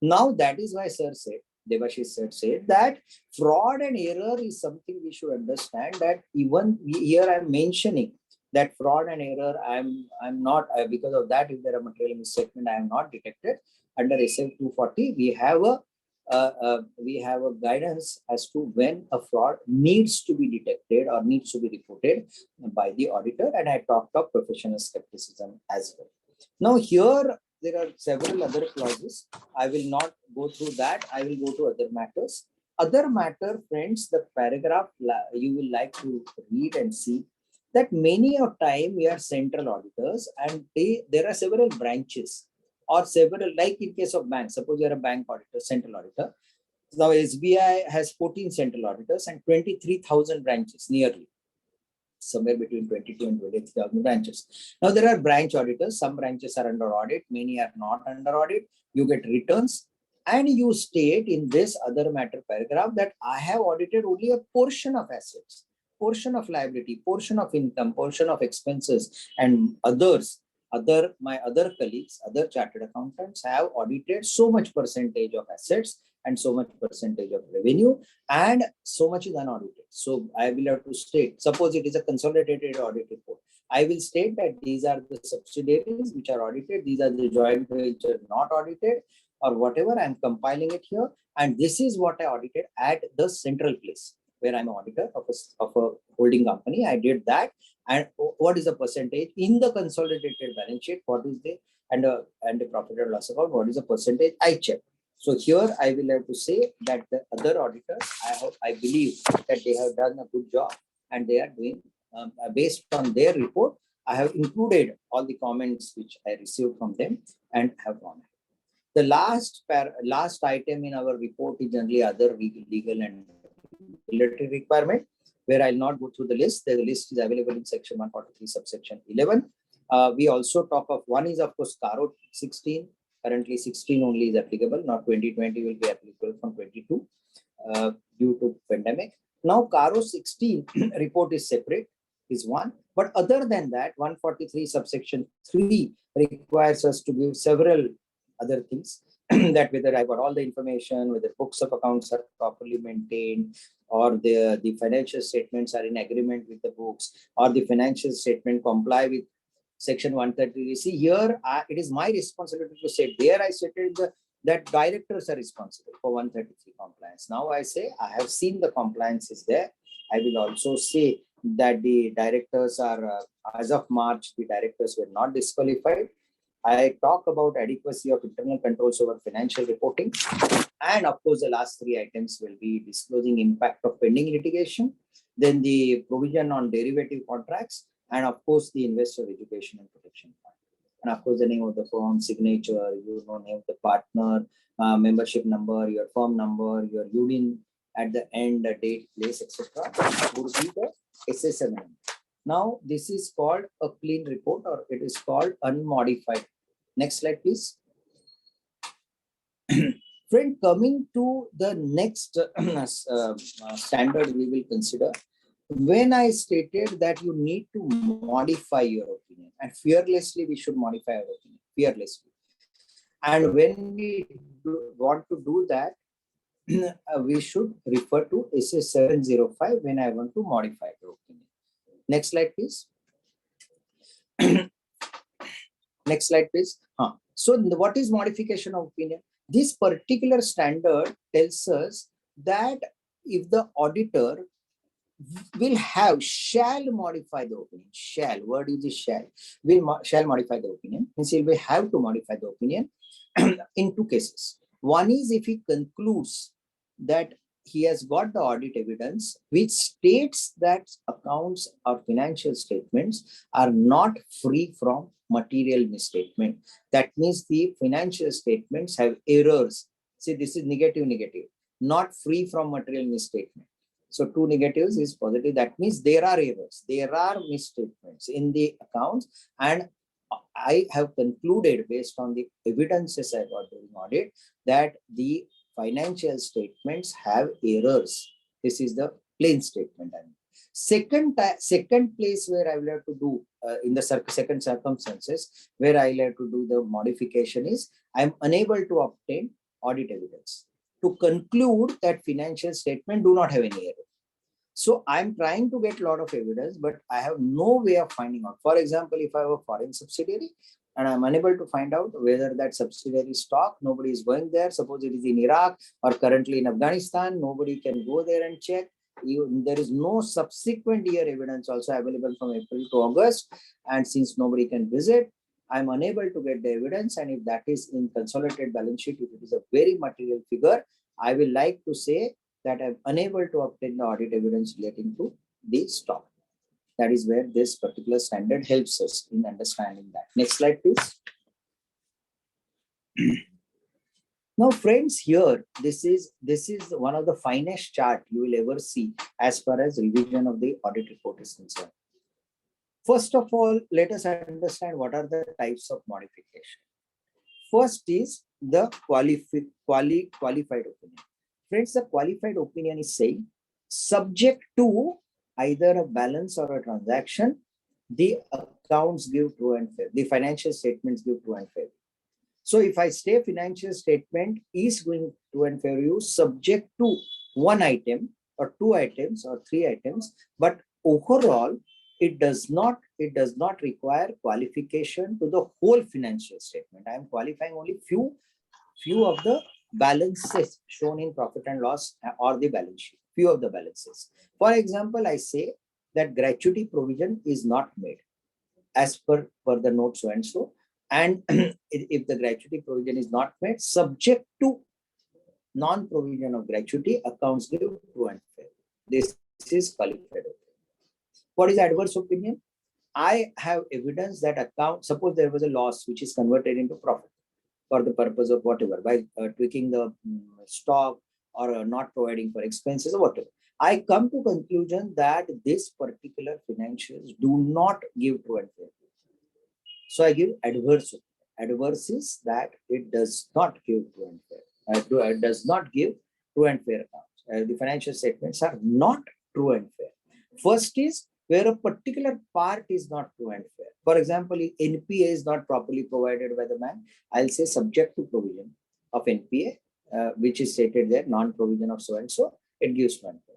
Now that is why Sir said, Debashish said that fraud and error is something we should understand, that even here I'm mentioning that fraud and error, I'm not, because of that, if there are material misstatement, I am not detected. Under SF 240, we have a guidance as to when a fraud needs to be detected or needs to be reported by the auditor, and I talked of professional skepticism as well. Now here, there are several other clauses. I will not go through that. I will go to other matters. Other matter, friends, the paragraph you will like to read and see that many of time we are central auditors and there are several branches or several, like in case of bank, suppose you are a bank auditor, central auditor. Now SBI has 14 central auditors and 23,000 branches nearly. Somewhere between 22 and 23,000 branches. Now there are branch auditors. Some branches are under audit, many are not under audit. You get returns and you state in this other matter paragraph that I have audited only a portion of assets, portion of liability, portion of income, portion of expenses, and my other colleagues, other chartered accountants have audited so much percentage of assets and so much percentage of revenue, and so much is unaudited. So I will have to state, suppose it is a consolidated audit report, I will state that these are the subsidiaries which are audited, these are the joint ventures not audited, or whatever. I'm compiling it here, and this is what I audited at the central place where I'm an auditor of a holding company. I did that, and what is the percentage in the consolidated balance sheet? What is the and the profit and loss account? What is the percentage? I check. So here I will have to say that the other auditors, I believe that they have done a good job, and they are doing based on their report. I have included all the comments which I received from them and have gone. The last item in our report is generally other legal and regulatory requirement, where I'll not go through the list. The list is available in section 143, subsection 11. We also talk of one is of course CARO 16. Currently 16 only is applicable. Now 2020 will be applicable from 22 due to pandemic. Now CARO 16 report is separate, is one. But other than that, 143 subsection 3 requires us to give several other things that whether I got all the information, whether books of accounts are properly maintained, or the financial statements are in agreement with the books, or the financial statement comply with section 130. See here, it is my responsibility to say, there I stated that directors are responsible for 133 compliance. Now I say, I have seen the compliance is there. I will also say that the directors are, as of March, the directors were not disqualified. I talk about adequacy of internal controls over financial reporting. And of course, the last three items will be disclosing impact of pending litigation, then the provision on derivative contracts, and of course, the investor education and protection fund. And of course, the name of the firm, signature, name of the partner, membership number, your firm number, your union at the end, the date, place, etc. would be the SSN. Now, this is called a clean report, or it is called unmodified. Next slide, please. Friend, coming to the next standard we will consider, when I stated that you need to modify your opinion, and fearlessly we should modify our opinion, fearlessly. And when we want to do that, we should refer to SA 705 when I want to modify the opinion. Next slide, please. Next slide, please. So what is modification of opinion? This particular standard tells us that if the auditor shall modify the opinion, word is shall, shall modify the opinion, means he will have to modify the opinion in two cases. One is if he concludes that he has got the audit evidence which states that accounts or financial statements are not free from material misstatement. That means the financial statements have errors. See, this is negative, not free from material misstatement. So two negatives is positive. That means there are errors, there are misstatements in the accounts, and I have concluded based on the evidences I got during audit that the financial statements have errors. This is the plain statement. Second place where I will have to do in the second circumstances where I will have to do the modification is I am unable to obtain audit evidence to conclude that financial statement do not have any error. So I'm trying to get a lot of evidence, but I have no way of finding out. For example, if I have a foreign subsidiary and I'm unable to find out whether that subsidiary stock, nobody is going there. Suppose it is in Iraq or currently in Afghanistan, nobody can go there and check. There is no subsequent year evidence also available from April to August. And since nobody can visit, I'm unable to get the evidence. And if that is in consolidated balance sheet, if it is a very material figure, I will like to say that I'm unable to obtain the audit evidence relating to the stock. That is where this particular standard helps us in understanding that. Next slide, please. Now, friends, here, this is one of the finest chart you will ever see as far as revision of the audit report is concerned. First of all, let us understand what are the types of modification. First is the qualified opinion. Friends, the qualified opinion is saying subject to either a balance or a transaction, the accounts give true and fair. The financial statements give true and fair. So if I say financial statement is going true and fair use subject to one item or two items or three items, but overall it does not require qualification to the whole financial statement. I am qualifying only few of the balances shown in profit and loss or the balance sheet, few of the balances. For example, I say that gratuity provision is not made as per the note so and so, and if the gratuity provision is not made, subject to non-provision of gratuity, accounts give true and fair. This is qualified opinion. What is adverse opinion? I have evidence that account, suppose there was a loss which is converted into profit for the purpose of whatever, by tweaking the stock or not providing for expenses or whatever. I come to conclusion that this particular financials do not give true and fair. So I give adverse. Adverse is that it does not give true and fair. It does not give true and fair accounts. The financial statements are not true and fair. First is where a particular part is not true and fair. For example, if NPA is not properly provided by the bank, I'll say subject to provision of NPA, which is stated there, non-provision of so and so, it gives true and fair.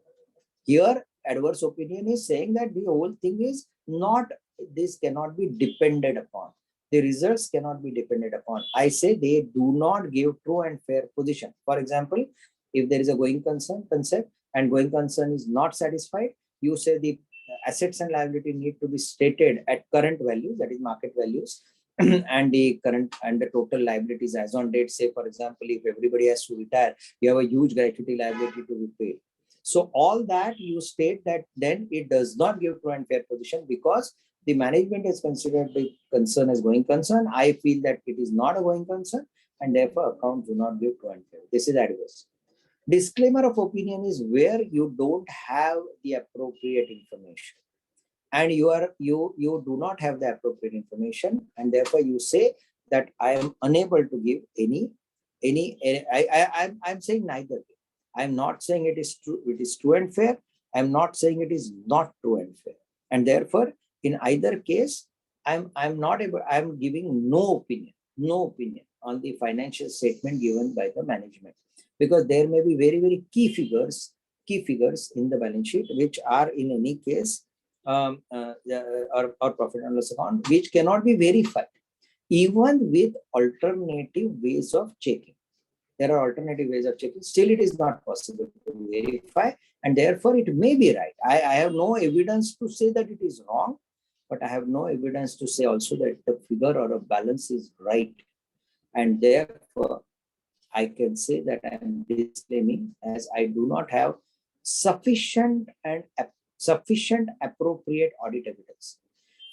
Here, adverse opinion is saying that the whole thing is not, this cannot be depended upon. The results cannot be depended upon. I say they do not give true and fair position. For example, if there is a going concern concept and going concern is not satisfied, you say the assets and liability need to be stated at current values, that is market values, and the current and the total liabilities as on date. Say, for example, if everybody has to retire, you have a huge gratuity liability to be paid. So all that you state that then it does not give true and fair position because the management has considered the concern as going concern. I feel that it is not a going concern and therefore accounts do not give true and fair. This is adverse. Disclaimer of opinion is where you don't have the appropriate information and you do not have the appropriate information and therefore you say that I am unable to give I'm saying neither. I'm not saying it is true and fair. I'm not saying it is not true and fair. And therefore, in either case, I'm giving no opinion on the financial statement given by the management, because there may be very, very key figures in the balance sheet, which are in any case or profit and loss account, which cannot be verified, even with alternative ways of checking. There are alternative ways of checking. Still, it is not possible to verify, and therefore it may be right. I have no evidence to say that it is wrong, but I have no evidence to say also that the figure or a balance is right. And therefore, I can say that I am disclaiming, as I do not have sufficient appropriate audit evidence.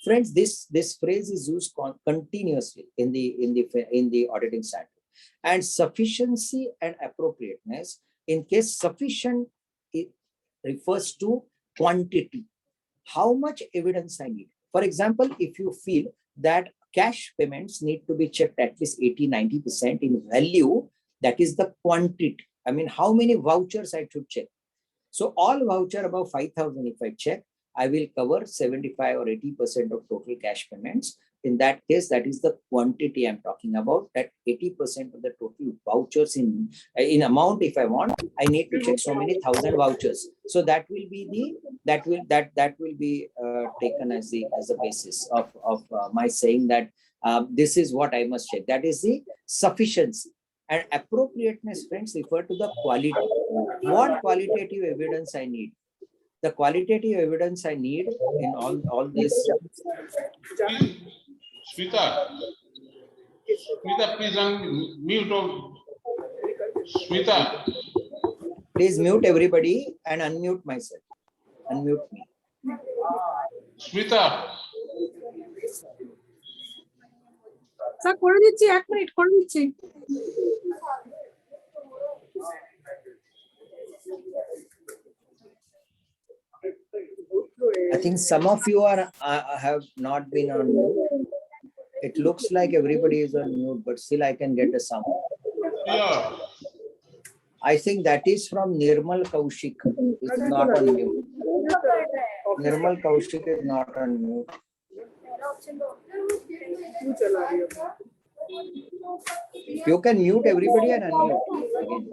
Friends, this phrase is used continuously in the auditing standard. And sufficiency and appropriateness, in case sufficient, it refers to quantity. How much evidence I need? For example, if you feel that cash payments need to be checked at least 80-90% in value, that is the quantity. I mean, how many vouchers I should check? So all voucher above 5,000, if I check, I will cover 75 or 80% of total cash payments. In that case, that is the quantity I'm talking about, that 80% of the total vouchers in amount, if I want, I need to check so many thousand vouchers. So that will be taken as the basis of my saying that this is what I must check. That is the sufficiency. And appropriateness, friends, refer to the quality. What qualitative evidence I need? The qualitative evidence I need in all this.
Smita, please unmute. Smita.
Please mute everybody and unmute myself. Unmute me.
Smita.
Sir করে দিচ্ছি, 1 minute করে দিচ্ছি।
I think some of you have not been on mute. It looks like everybody is on mute, but still I can get the sound.
Yeah.
I think that is from Nirmal Kaushik. It's not on mute. Nirmal Kaushik is not on mute. You can mute everybody and unmute again.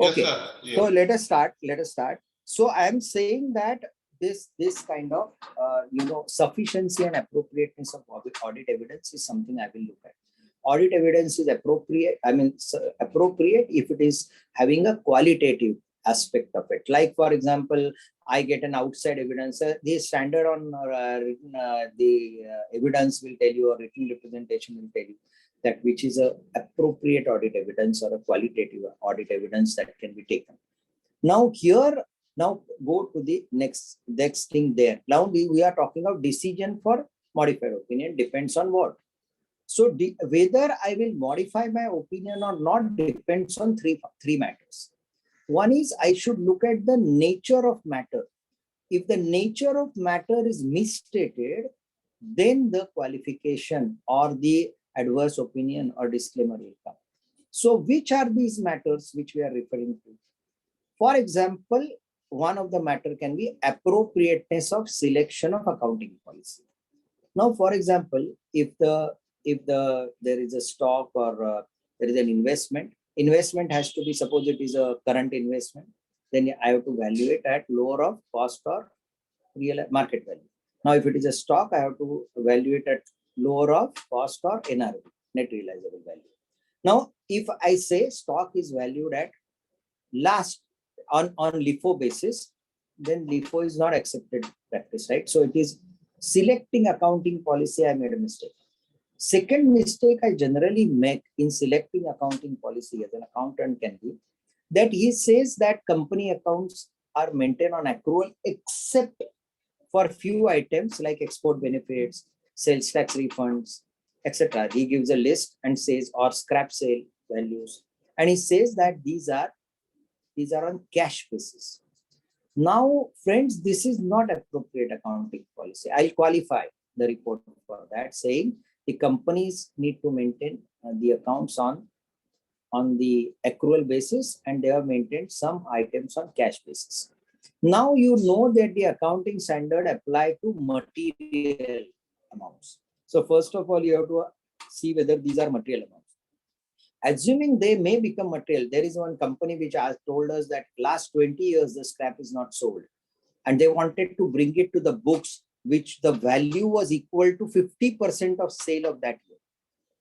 Okay,
yes, sir. Yeah.
So let us start. So I am saying that this kind of sufficiency and appropriateness of audit evidence is something I will look at. Audit evidence is appropriate. I mean, appropriate if it is having a qualitative aspect of it. Like, for example, I get an outside evidence. The standard on written, the evidence will tell you, or written representation will tell you that which is a appropriate audit evidence or a qualitative audit evidence that can be taken. Now go to the next thing there. Now we are talking of decision for modified opinion depends on what? So whether I will modify my opinion or not depends on three matters. One is I should look at the nature of matter. If the nature of matter is misstated, then the qualification or the adverse opinion or disclaimer will come. So which are these matters which we are referring to? For example, one of the matter can be appropriateness of selection of accounting policy. Now, for example, if there is a stock or there is an investment has to be, suppose it is a current investment, then I have to value it at lower of cost or real market value. Now, if it is a stock, I have to value it at lower of cost or NRV, net realizable value. Now, if I say stock is valued at last on LIFO basis, then LIFO is not accepted practice, right? So it is selecting accounting policy, I made a mistake. Second mistake I generally make in selecting accounting policy as an accountant can be that he says that company accounts are maintained on accrual except for few items like export benefits, sales tax refunds, etc. He gives a list and says, or scrap sale values, and he says that these are on cash basis. Now, friends, this is not appropriate accounting policy. I'll qualify the report for that, saying the companies need to maintain the accounts on the accrual basis, and they have maintained some items on cash basis. Now you know that the accounting standard apply to material amounts. So first of all, you have to see whether these are material amounts. Assuming they may become material, there is one company which has told us that last 20 years the scrap is not sold, and they wanted to bring it to the books, which the value was equal to 50% of sale of that year.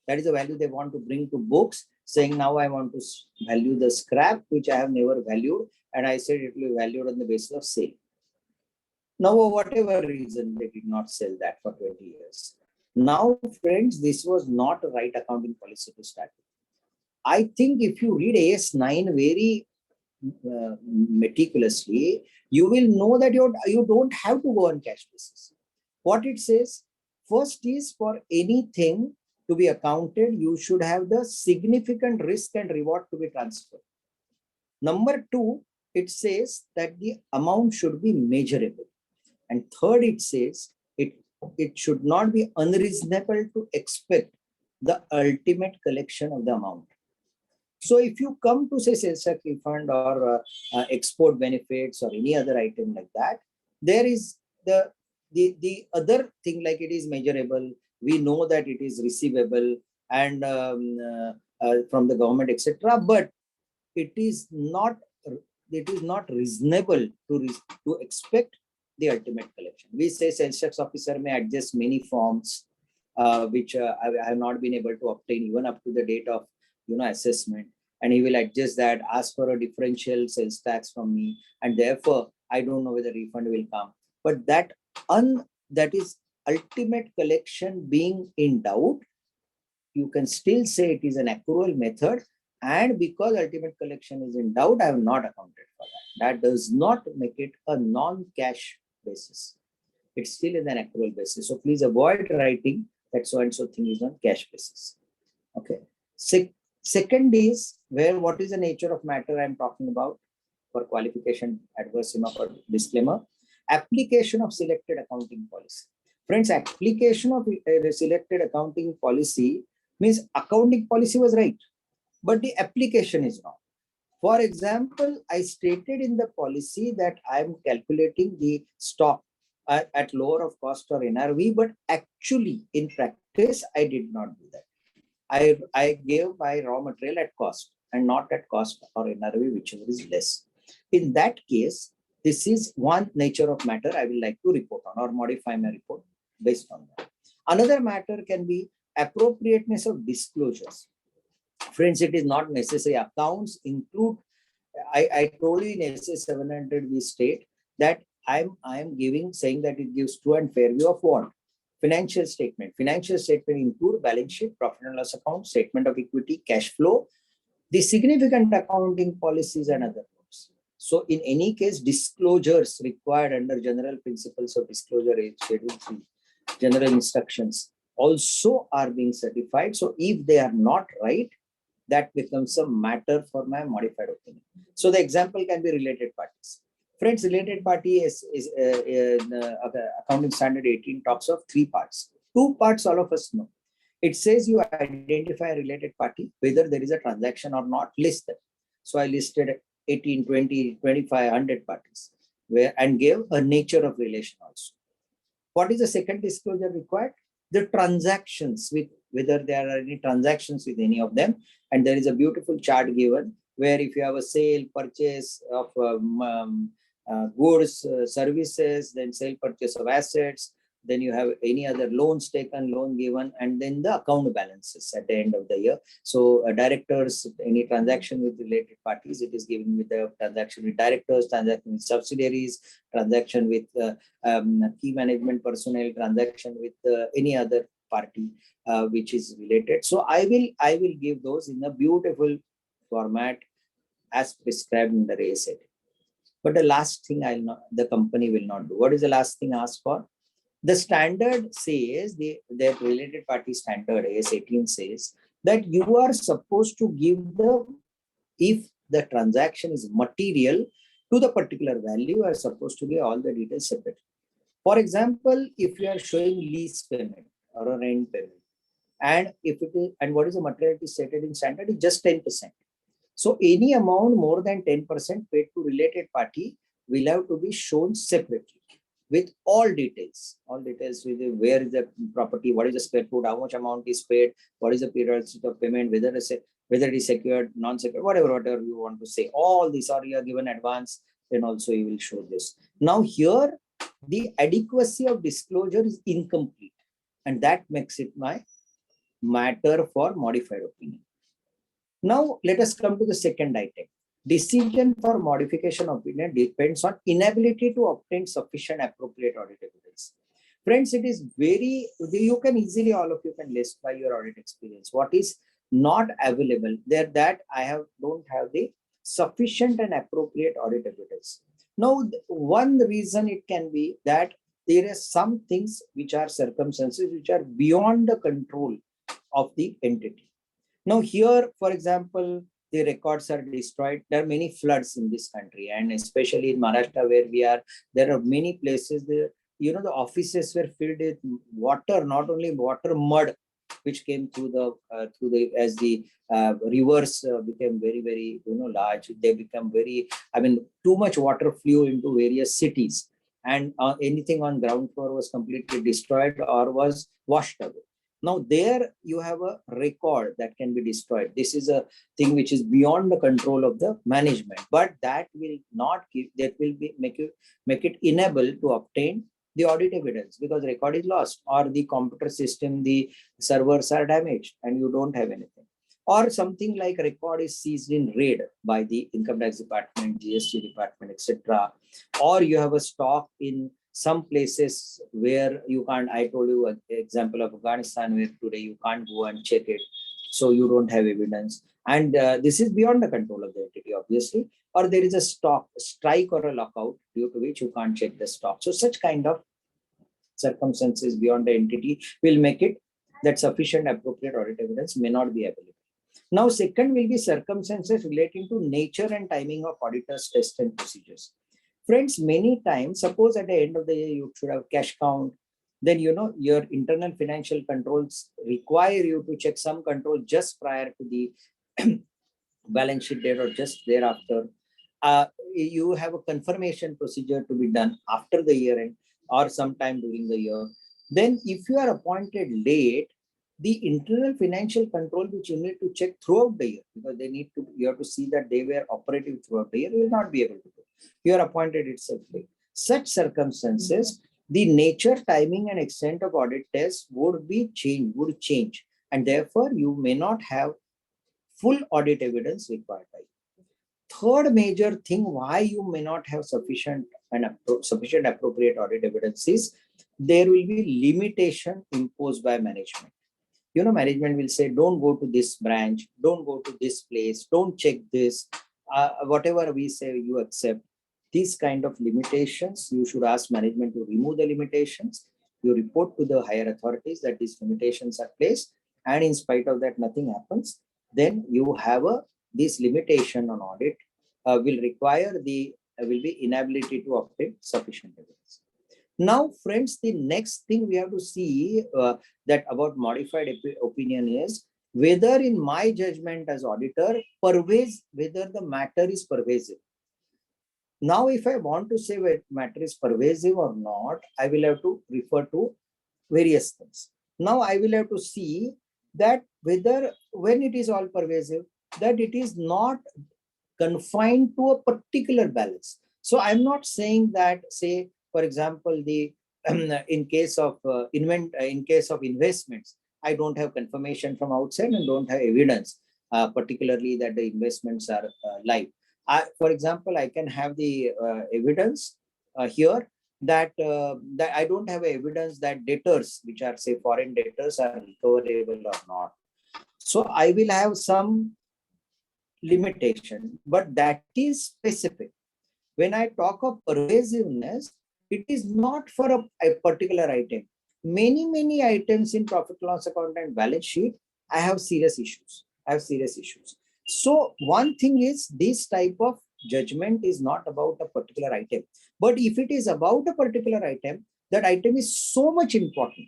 That is the value they want to bring to books, saying now I want to value the scrap, which I have never valued, and I said it will be valued on the basis of sale. Now, for whatever reason, they did not sell that for 20 years. Now, friends, this was not a right accounting policy to start with. I think if you read AS9 very meticulously, you will know that you don't have to go on cash basis. What it says, first is for anything to be accounted, you should have the significant risk and reward to be transferred. Number two, it says that the amount should be measurable. And third, it says it should not be unreasonable to expect the ultimate collection of the amount. So if you come to say sales tax refund or export benefits or any other item like that, there is the other thing, like it is measurable. We know that it is receivable and from the government, etc. But it is not reasonable to expect the ultimate collection. We say sales tax officer may adjust many forms, which I have not been able to obtain even up to the date of assessment, and he will adjust that, ask for a differential sales tax from me, and therefore I don't know whether refund will come. But that is ultimate collection being in doubt, you can still say it is an accrual method, and because ultimate collection is in doubt, I have not accounted for that. That does not make it a non-cash basis. It's still in an accrual basis. So please avoid writing that so and so thing is on cash basis. Okay. Second is where what is the nature of matter I'm talking about for qualification, adverse or disclaimer. Application of selected accounting policy. Friends, application of a selected accounting policy means accounting policy was right, but the application is wrong. For example, I stated in the policy that I am calculating the stock at lower of cost or NRV, but actually in practice, I did not do that. I gave my raw material at cost and not at cost or NRV, whichever is less. In that case, this is one nature of matter I will like to report on or modify my report based on that. Another matter can be appropriateness of disclosures. Friends, it is not necessary. Accounts include, I told you in SA 700 we state that I am saying that it gives true and fair view of what? Financial statement. Financial statement include balance sheet, profit and loss account, statement of equity, cash flow, the significant accounting policies and other notes. So in any case, disclosures required under general principles of disclosure, schedule 3, general instructions also are being certified. So if they are not right, that becomes a matter for my modified opinion. So the example can be related parties. Friends, related party is accounting standard 18 talks of 3 parts. 2 parts all of us know. It says you identify a related party, whether there is a transaction or not, list them. So I listed 18, 20, 25, 100 parties and gave a nature of relation also. What is the second disclosure required? The transactions, with whether there are any transactions with any of them. And there is a beautiful chart given where if you have a sale, purchase of goods, services, then sale, purchase of assets, then you have any other loans taken, loan given, and then the account balances at the end of the year. So directors, any transaction with related parties, it is given with the transaction with directors, transaction with subsidiaries, transaction with key management personnel, transaction with any other party which is related. So I will give those in a beautiful format as prescribed in the AS 18. But the last thing the company will not do. What is the last thing asked for? The standard says, that related party standard AS 18 says that you are supposed to give if the transaction is material to the particular value, you are supposed to give all the details separately. For example, if you are showing lease payment or a rent payment, And if it is, and what is the materiality stated in standard is just 10%. So any amount more than 10% paid to related party will have to be shown separately with all details with the, where is the property, what is the square foot, how much amount is paid, what is the period of payment, whether it is secured, non-secured, whatever you want to say. All these are you are given advance, then also you will show this. Now here, the adequacy of disclosure is incomplete, and that makes it my matter for modified opinion. Now let us come to the second item. Decision for modification of opinion depends on inability to obtain sufficient appropriate audit evidence. Friends, it is very, you can easily, all of you can list by your audit experience. What is not available there, that I don't have the sufficient and appropriate audit evidence. Now, one reason it can be that there are some things which are circumstances which are beyond the control of the entity. Now here, for example, the records are destroyed. There are many floods in this country, and especially in Maharashtra where we are, there are many places there, you know, the offices were filled with water, not only water, mud, which came through the as the rivers became very, very, you know, large. They become very, I mean, too much water flew into various cities, and anything on ground floor was completely destroyed or was washed away. Now there you have a record that can be destroyed. This is a thing which is beyond the control of the management, but that will not give, that will be make it enable to obtain the audit evidence, because record is lost, or the computer system, the servers are damaged and you don't have anything, or something like record is seized in raid by the income tax department, GST department, etc. Or you have a stock in some places where you can't, I told you an example of Afghanistan where today you can't go and check it. So you don't have evidence. And this is beyond the control of the entity, obviously. Or there is a stock strike or a lockout due to which you can't check the stock. So such kind of circumstances beyond the entity will make it that sufficient appropriate audit evidence may not be available. Now, second will be circumstances relating to nature and timing of auditors' tests and procedures. Friends, many times, suppose at the end of the year, you should have cash count, then, you know, your internal financial controls require you to check some control just prior to the balance sheet date or just thereafter. You have a confirmation procedure to be done after the year end or sometime during the year. Then if you are appointed late, the internal financial control which you need to check throughout the year, because they need to, you have to see that they were operative throughout the year, you will not be able to do. You are appointed itself late. Such circumstances, the nature, timing, and extent of audit tests would change, and therefore you may not have full audit evidence required by you. Third major thing why you may not have sufficient appropriate audit evidence is there will be limitation imposed by management. You know, management will say, don't go to this branch, don't go to this place, don't check this, whatever we say you accept. These kind of limitations, you should ask management to remove the limitations. You report to the higher authorities that these limitations are placed, and in spite of that, nothing happens. Then you have this limitation on audit will require will be inability to obtain sufficient evidence. Now, friends, the next thing we have to see that about modified opinion is whether, in my judgment as auditor, whether the matter is pervasive. Now, if I want to say whether matter is pervasive or not, I will have to refer to various things. Now, I will have to see that whether, when it is all pervasive, that it is not confined to a particular balance. So I'm not saying that, say, for example, the in case of investments, I don't have confirmation from outside and don't have evidence, particularly that the investments are live. For example, I can have the evidence here that that I don't have evidence that debtors, which are, say, foreign debtors, are recoverable or not. So I will have some limitation, but that is specific. When I talk of pervasiveness, it is not for a particular item. Many items in profit loss account and balance sheet, I have serious issues. So one thing is, this type of judgment is not about a particular item. But if it is about a particular item, that item is so much important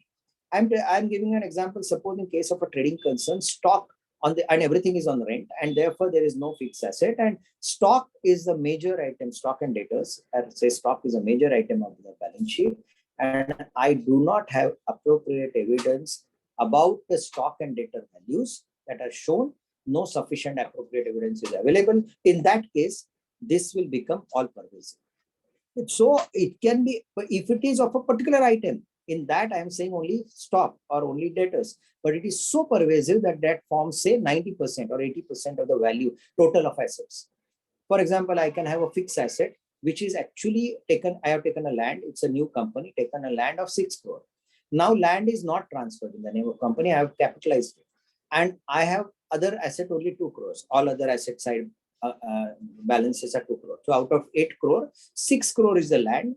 I'm giving an example. Suppose in case of a trading concern, stock on the and everything is on rent, and therefore there is no fixed asset. And stock is the major item. Stock and debtors. I would say stock is a major item of the balance sheet, and I do not have appropriate evidence about the stock and debtor values that are shown. No sufficient appropriate evidence is available. In that case, this will become all pervasive. So it can be, but if it is of a particular item, in that I am saying only stock or only debtors, but it is so pervasive that that forms say 90% or 80% of the value total of assets. For example, I can have a fixed asset, which is actually taken, I have taken a land, it's a new company, taken a land of 6 crore. Now land is not transferred in the name of company, I have capitalized it. And I have other asset only 2 crores, all other asset side balances are 2 crore. So out of 8 crore, 6 crore is the land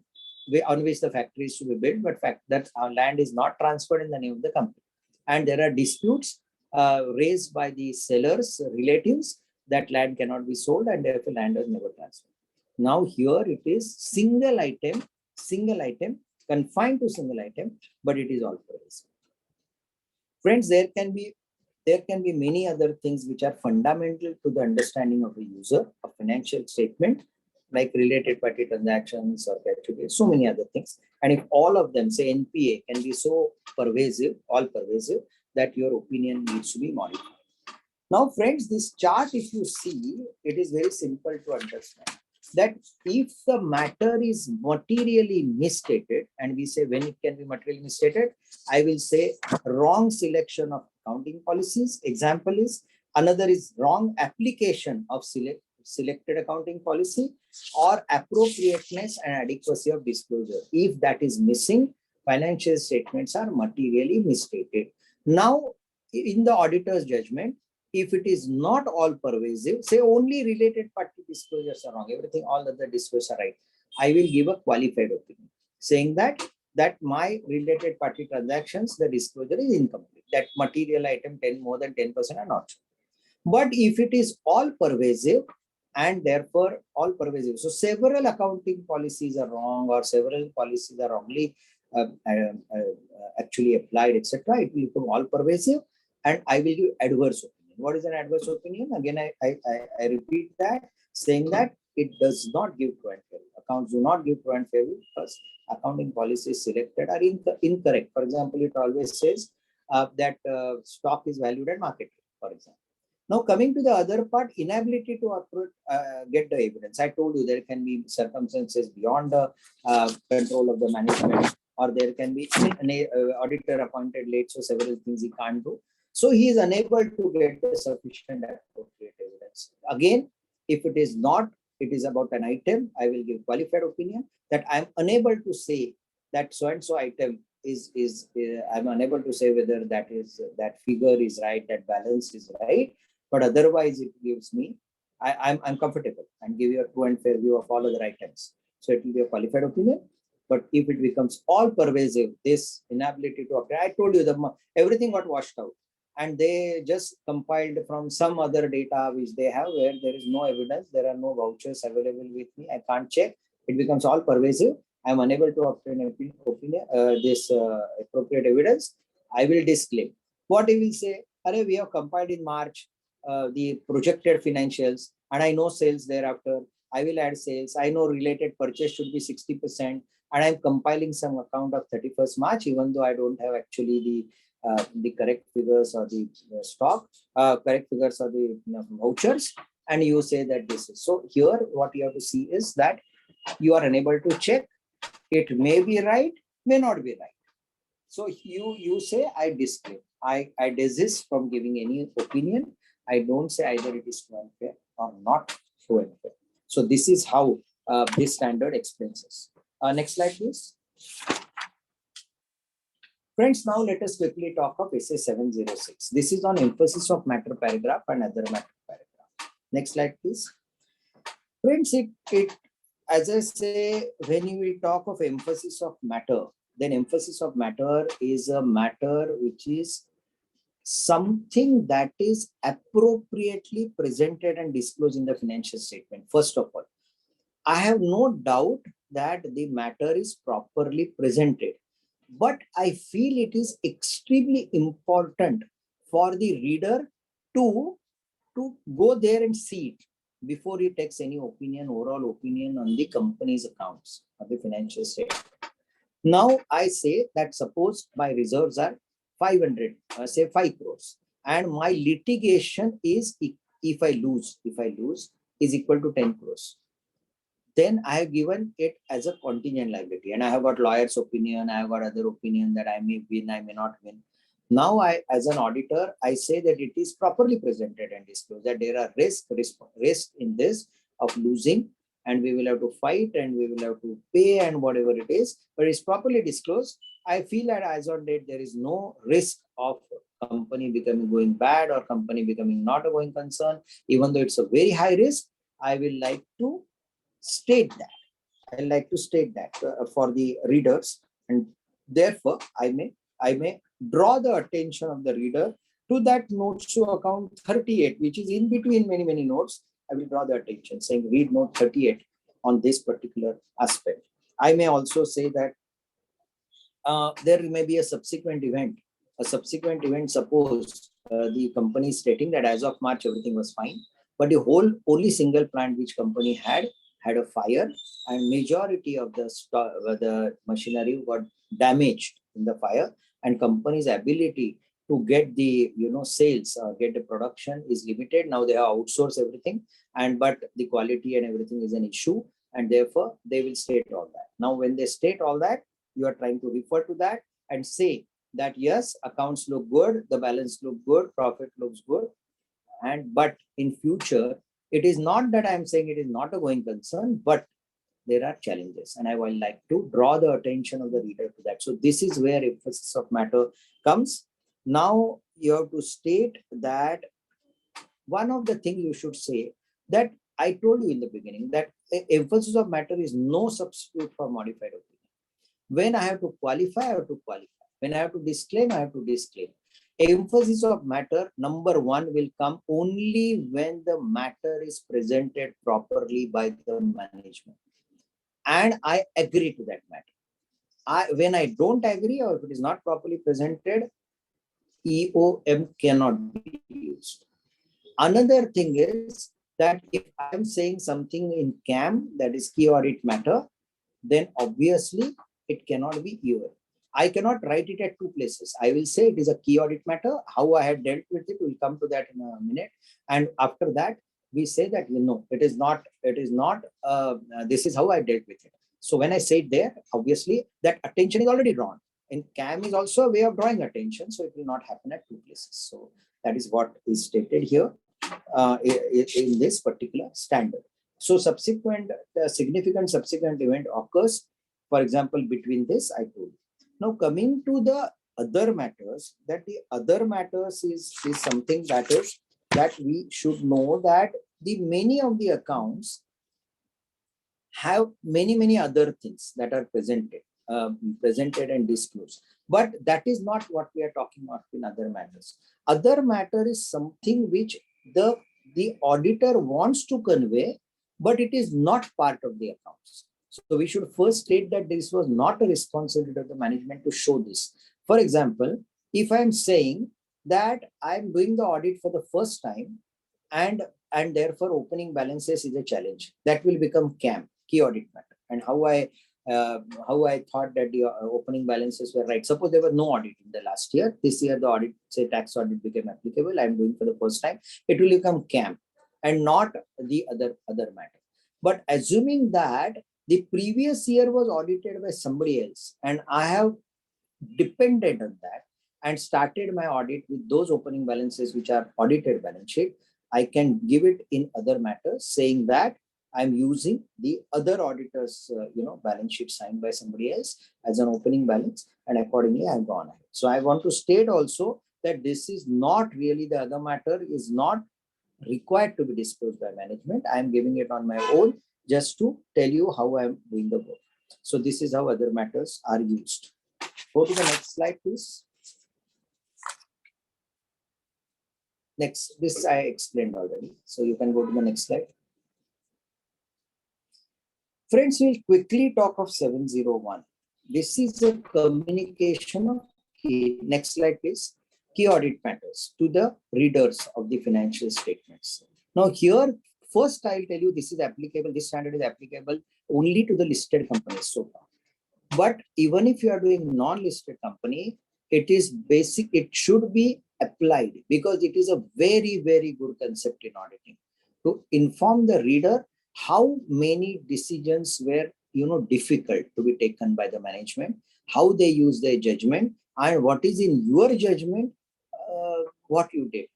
on which the factory is to be built, but fact that our land is not transferred in the name of the company. And there are disputes raised by the sellers' relatives that land cannot be sold and therefore land was never transferred. Now here it is single item, confined to single item, but it is all pervasive. Friends, there can be many other things which are fundamental to the understanding of a user of financial statement, like related party transactions or so many other things. And if all of them, say NPA, can be so pervasive, all pervasive, that your opinion needs to be modified. Now, friends, this chart, if you see, it is very simple to understand that if the matter is materially misstated, and we say when it can be materially misstated, I will say wrong selection of accounting policies. Example is, another is wrong application of selected accounting policy, or appropriateness and adequacy of disclosure. If that is missing, financial statements are materially misstated. Now, in the auditor's judgment, if it is not all pervasive, say only related party disclosures are wrong, everything, all other disclosures are right, I will give a qualified opinion saying that my related party transactions, the disclosure is incomplete, that material item more than 10% are not. But if it is all pervasive and therefore all pervasive, so several accounting policies are wrong or several policies are wrongly actually applied, etc., it will become all pervasive and I will give adverse opinion. What is an adverse opinion? Again, I repeat that, saying that it does not give true and fair. Accounts do not give true and fair because accounting policies selected are incorrect. For example, it always says that stock is valued at market rate, for example. Now, coming to the other part, inability to get the evidence. I told you there can be circumstances beyond the control of the management, or there can be an auditor appointed late, so several things he can't do. So he is unable to get the sufficient appropriate evidence. Again, if it is not, it is about an item, I will give qualified opinion that I am unable to say that so and so item is I'm unable to say whether that figure is right, that balance is right, but otherwise it gives me, I'm comfortable and give you a true and fair view of all other items. So it will be a qualified opinion. But if it becomes all pervasive, this inability to apply, I told you everything got washed out. And they just compiled from some other data which they have where there is no evidence, there are no vouchers available with me, I can't check, it becomes all pervasive, I am unable to obtain this appropriate evidence, I will disclaim. What he will say, we have compiled in March the projected financials and I know sales thereafter, I will add sales, I know related purchase should be 60% and I'm compiling some account of 31st March, even though I don't have actually the correct figures or the stock, correct figures or the vouchers, and you say that this is. So here what you have to see is that you are unable to check. It may be right, may not be right. So you say, I disclaim. I desist from giving any opinion. I don't say either it is true and fair or not true and fair. So this is how this standard explains us. Next slide, please. Friends, now let us quickly talk of SA 706. This is on emphasis of matter paragraph and other matter paragraph. Next slide, please. Friends, as I say, when we talk of emphasis of matter, then emphasis of matter is a matter which is something that is appropriately presented and disclosed in the financial statement. First of all, I have no doubt that the matter is properly presented. but I feel it is extremely important for the reader to go there and see it before he takes any opinion, overall opinion on the company's accounts or the financial statement. Now I say that suppose my reserves are 500, say 5 crores, and my litigation is if I lose is equal to 10 crores. Then I have given it as a contingent liability, and I have got lawyer's opinion, I have got other opinion that I may win, I may not win. Now I, as an auditor, I say that it is properly presented and disclosed that there are risk in this of losing, and we will have to fight and we will have to pay and whatever it is, but it's properly disclosed. I feel that as on date, there is no risk of company becoming going bad or company becoming not a going concern, even though it's a very high risk. I will like to state that. I like to state that for the readers, and therefore I may draw the attention of the reader to that notes to account 38, which is in between many notes. I will draw the attention saying read note 38 on this particular aspect. I may also say that there may be a subsequent event. Suppose the company is stating that as of March everything was fine, but the only single plant which company had a fire, and majority of the machinery got damaged in the fire, and company's ability to get the sales or get the production is limited. Now they have outsourced everything, but the quality and everything is an issue, and therefore they will state all that. Now when they state all that, you are trying to refer to that and say that yes, accounts look good, the balance look good, profit looks good, but in future, it is not that I'm saying it is not a going concern, but there are challenges, and I would like to draw the attention of the reader to that. So this is where emphasis of matter comes. Now you have to state that one of the things you should say that I told you in the beginning that emphasis of matter is no substitute for modified opinion. When I have to qualify, I have to qualify. When I have to disclaim, I have to disclaim. Emphasis of matter, number one, will come only when the matter is presented properly by the management. And I agree to that matter. When I don't agree or if it is not properly presented, EOM cannot be used. Another thing is that if I'm saying something in CAM, that is key audit matter, then obviously it cannot be EOM. I cannot write it at two places. I will say it is a key audit matter. How I had dealt with it, we'll come to that in a minute. And after that, we say that, it is not, this is how I dealt with it. So when I say it there, obviously that attention is already drawn. In CAM is also a way of drawing attention. So it will not happen at two places. So that is what is stated here in this particular standard. So significant subsequent event occurs, for example, between this, I told you. Now coming to the other matters, that the other matters is something that we should know that many of the accounts have many other things that are presented and disclosed. But that is not what we are talking about in other matters. Other matter is something which the auditor wants to convey, but it is not part of the accounts. So we should first state that this was not a responsibility of the management to show this. For example, if I'm saying that I'm doing the audit for the first time and therefore opening balances is a challenge, that will become CAM, key audit matter. And how I thought that the opening balances were right. Suppose there was no audit in the last year. This year the audit, say tax audit, became applicable. I'm doing for the first time. It will become CAM and not the other matter. But assuming that the previous year was audited by somebody else, and I have depended on that and started my audit with those opening balances which are audited balance sheet, I can give it in other matters, saying that I'm using the other auditor's balance sheet signed by somebody else as an opening balance, and accordingly I've gone ahead. So I want to state also that this is not really, the other matter is not required to be disclosed by management. I'm giving it on my own just to tell you how I'm doing the work. So this is how other matters are used. Go to the next slide, please. Next, this I explained already. So you can go to the next slide. Friends, we'll quickly talk of 701. this is a communication of key, next slide please, key audit matters to the readers of the financial statements. Now here, first I'll tell you this is applicable, this standard is applicable only to the listed companies so far. But even if you are doing non-listed company, it is basic, it should be applied because it is a very, very good concept in auditing to inform the reader how many decisions were difficult to be taken by the management, how they use their judgment, and what is in your judgment, what you did.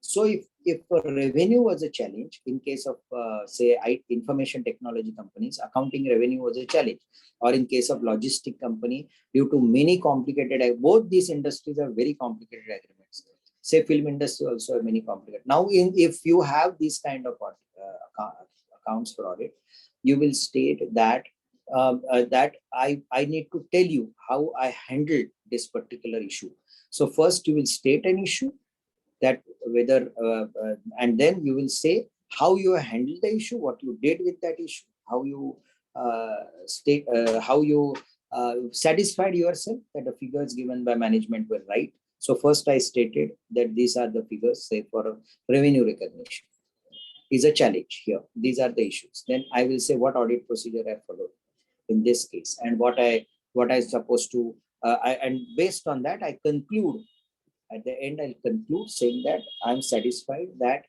So if revenue was a challenge in case of say information technology companies, accounting revenue was a challenge, or in case of logistic company, due to many complicated, both these industries are very complicated agreements. Say film industry also are many complicated. Now if you have these kind of accounts for audit, you will state that that I need to tell you how I handled this particular issue. So first you will state an issue, that whether and then you will say how you handled the issue, what you did with that issue, how you satisfied yourself that the figures given by management were right. So first I stated that these are the figures, say for revenue recognition is a challenge here, these are the issues. Then I will say what audit procedure I followed in this case, and what I supposed to and based on that I conclude. At the end, I'll conclude saying that I'm satisfied that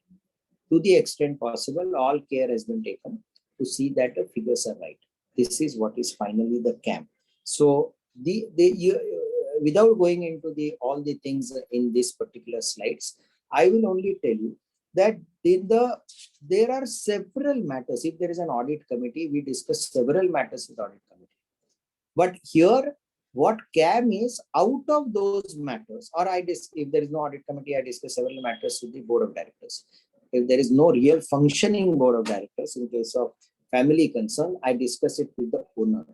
to the extent possible, all care has been taken to see that the figures are right. This is what is finally the CAM. So without going into all the things in this particular slides, I will only tell you that there are several matters. If there is an audit committee, we discuss several matters with audit committee. But here, what CAM is, out of those matters, or if there is no audit committee, I discuss several matters with the board of directors. If there is no real functioning board of directors, in case of family concern, I discuss it with the owner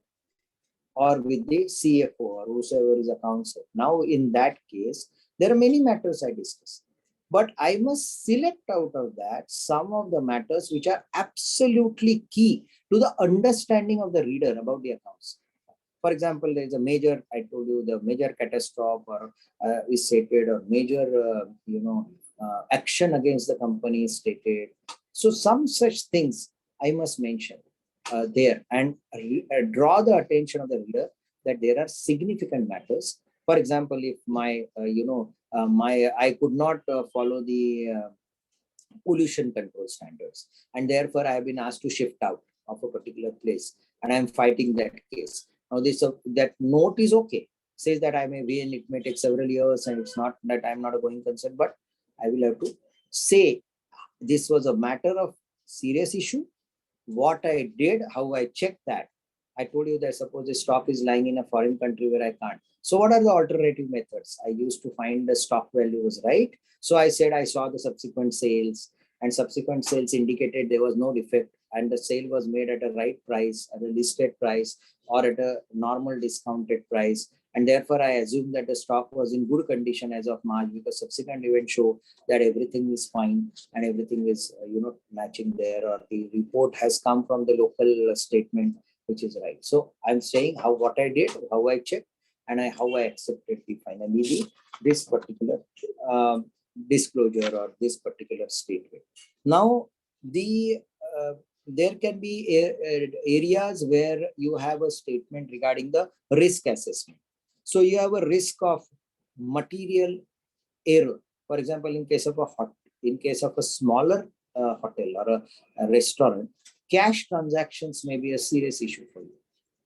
or with the CFO or whosoever is accounts. Now, in that case, there are many matters I discuss. But I must select out of that some of the matters which are absolutely key to the understanding of the reader about the accounts. For example, there is a major, I told you, the major catastrophe or is stated, or major, action against the company is stated. So some such things I must mention there and draw the attention of the reader that there are significant matters. For example, if I could not follow the pollution control standards, and therefore I have been asked to shift out of a particular place, and I am fighting that case. Now that note is okay, says that I may be in, it may take several years, and it's not that I'm not a going concern, but I will have to say this was a matter of serious issue. What I did, how I checked that. I told you that suppose the stock is lying in a foreign country where I can't. So what are the alternative methods? I used to find the stock value was right. So I said I saw the subsequent sales, and subsequent sales indicated there was no defect, and the sale was made at a right price, at a listed price, or at a normal discounted price. And therefore, I assumed that the stock was in good condition as of March, because subsequent events show that everything is fine and everything is matching there, or the report has come from the local statement, which is right. So I'm saying what I did, how I checked, and how I accepted this particular disclosure or this particular statement. Now, there can be areas where you have a statement regarding the risk assessment. So you have a risk of material error. For example, in case of a smaller hotel or a restaurant, cash transactions may be a serious issue for you.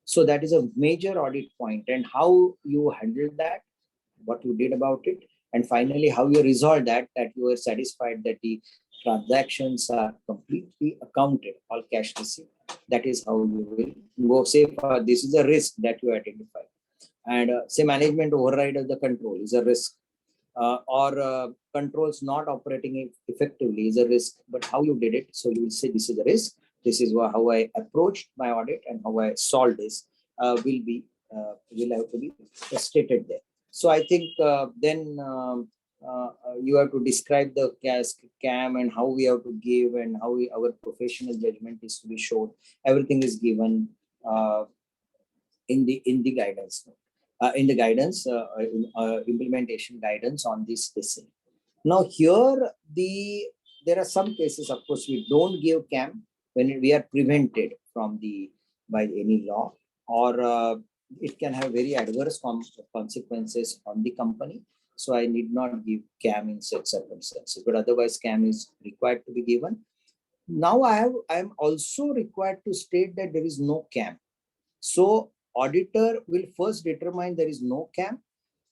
So that is a major audit point, and how you handled that, what you did about it, and finally how you resolved that you are satisfied that the transactions are completely accounted, all cash received. That is how you will go. Say this is a risk that you identify, and say management override of the control is a risk, or controls not operating effectively is a risk. But how you did it, so you will say this is a risk. This is how I approached my audit and how I solved this. Will have to be stated there. So I think then you have to describe the CAM and how we have to give, and how our professional judgment is to be shown. Everything is given. in the guidance note, in the guidance implementation guidance on this essay. Now here there are some cases, of course, we don't give CAM when we are prevented from by any law, or it can have very adverse consequences on the company. So I need not give CAM in such circumstances, but otherwise CAM is required to be given. Now I am also required to state that there is no CAM. So auditor will first determine there is no CAM,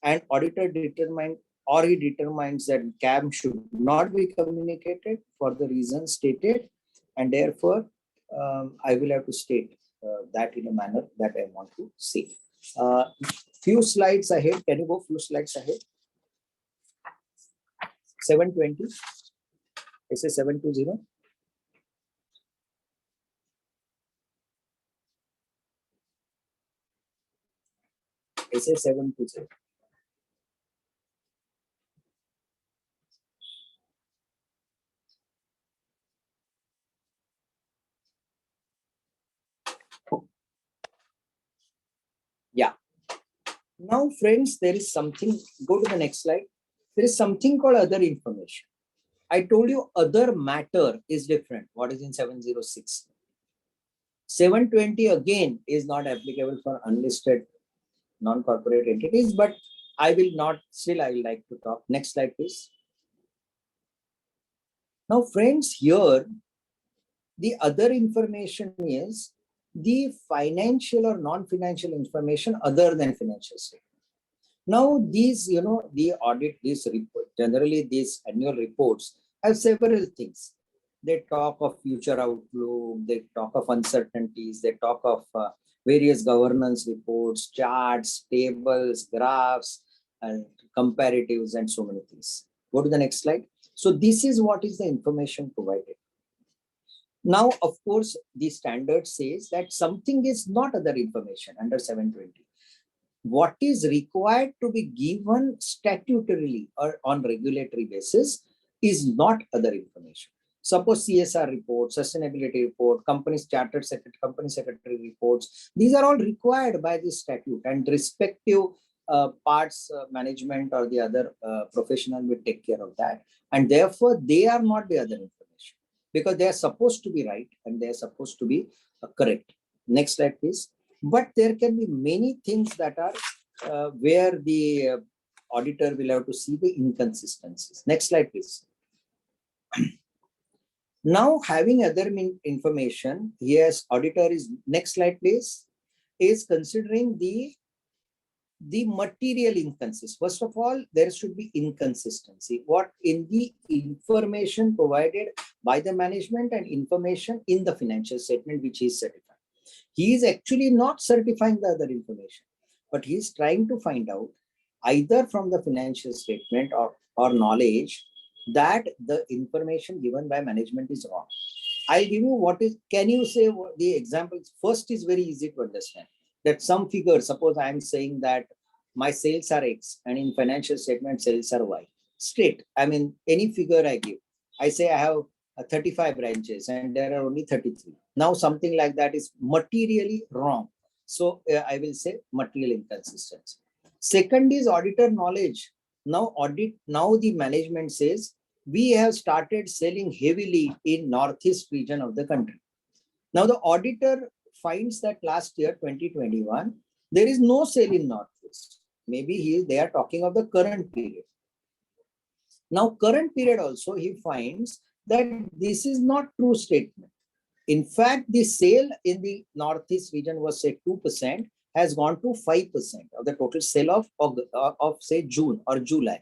and auditor he determines that CAM should not be communicated for the reasons stated, and therefore I will have to state that in a manner that I want to say. Few slides ahead. Can you go few slides ahead? 720. SA 720. SA 720. Yeah. Now, friends, there is something. Go to the next slide. There is something called other information. I told you other matter is different. What is in 706? 720 again is not applicable for unlisted non-corporate entities, but I will not, still I will like to talk. Next slide, please. Now, friends, here, the other information is the financial or non-financial information other than financial statement. Now, these, the audit, this report, generally these annual reports have several things. They talk of future outlook, they talk of uncertainties, they talk of various governance reports, charts, tables, graphs, and comparatives, and so many things. Go to the next slide. So this is what is the information provided. Now, of course, the standard says that something is not other information under 720. What is required to be given statutorily or on regulatory basis is not other information. Suppose CSR report, sustainability report, company secretary reports. These are all required by the statute, and respective parts management or the other professional will take care of that. And therefore, they are not the other information because they are supposed to be right and they are supposed to be correct. Next slide, please. But there can be many things that are where the auditor will have to see the inconsistencies. Next slide, please. Now, having other information, yes, auditor is, next slide, please, is considering the material inconsistency. First of all, there should be inconsistency. What in the information provided by the management and information in the financial statement, which is certified. He is actually not certifying the other information, but he is trying to find out either from the financial statement or knowledge that the information given by management is wrong. I'll give you what is, can you say what the examples? First is very easy to understand, that some figure, suppose I am saying that my sales are X and in financial statement sales are Y. Straight, I mean, any figure I give, I say I have 35 branches and there are only 33. Now something like that is materially wrong. So I will say material inconsistency. Second is auditor knowledge. Now the management says we have started selling heavily in northeast region of the country. Now the auditor finds that last year 2021 there is no sale in northeast. Maybe they are talking of the current period. Now current period also he finds that this is not true statement. In fact, the sale in the northeast region was say 2%, has gone to 5% of the total sale of say June or July,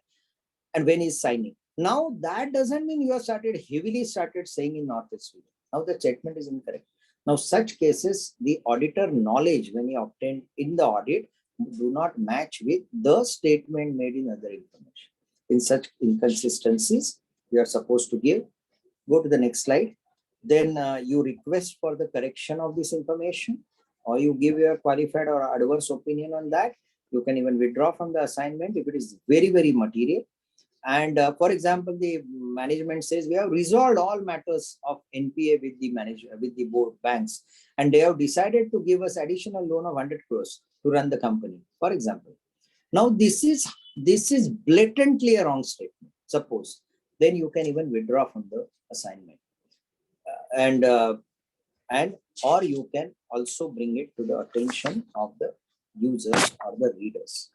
and when he's signing. Now that doesn't mean you have heavily started saying in northeast region. Now the statement is incorrect. Now such cases, the auditor knowledge when he obtained in the audit do not match with the statement made in other information. In such inconsistencies, you are supposed to give. Go to the next slide. Then you request for the correction of this information, or you give your qualified or adverse opinion on that. You can even withdraw from the assignment if it is very, very material. And for example, the management says we have resolved all matters of NPA with the manager, with the board banks, and they have decided to give us additional loan of 100 crores to run the company, for example. Now, this is blatantly a wrong statement. Suppose, then you can even withdraw from the assignment, and or you can also bring it to the attention of the users or the readers.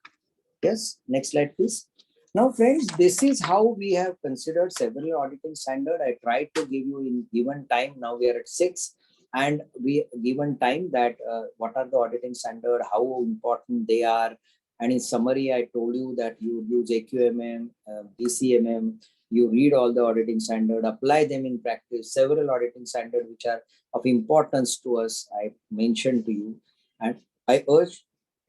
Yes, next slide, please. Now, friends, this is how we have considered several auditing standard. I tried to give you in given time. Now we are at 6, and we given time that what are the auditing standard, how important they are. And in summary, I told you that you use AQMM, BCMM, you read all the auditing standard, apply them in practice. Several auditing standard which are of importance to us, I mentioned to you, and I urge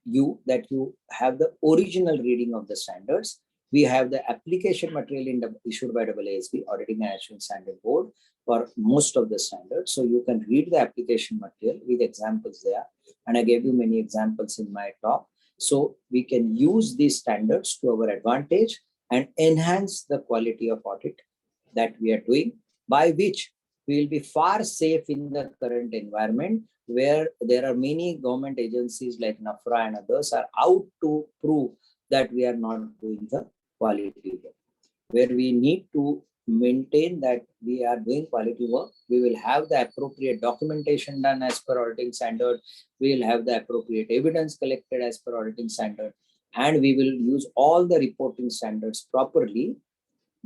you that you have the original reading of the standards. We have the application material issued by AASB, Auditing and Assurance Standard Board, for most of the standards. So you can read the application material with examples there. And I gave you many examples in my talk. So we can use these standards to our advantage and enhance the quality of audit that we are doing, by which we will be far safe in the current environment where there are many government agencies like NAFRA and others are out to prove that we are not doing the quality work. Where we need to maintain that we are doing quality work, we will have the appropriate documentation done as per auditing standard, we will have the appropriate evidence collected as per auditing standard, and we will use all the reporting standards properly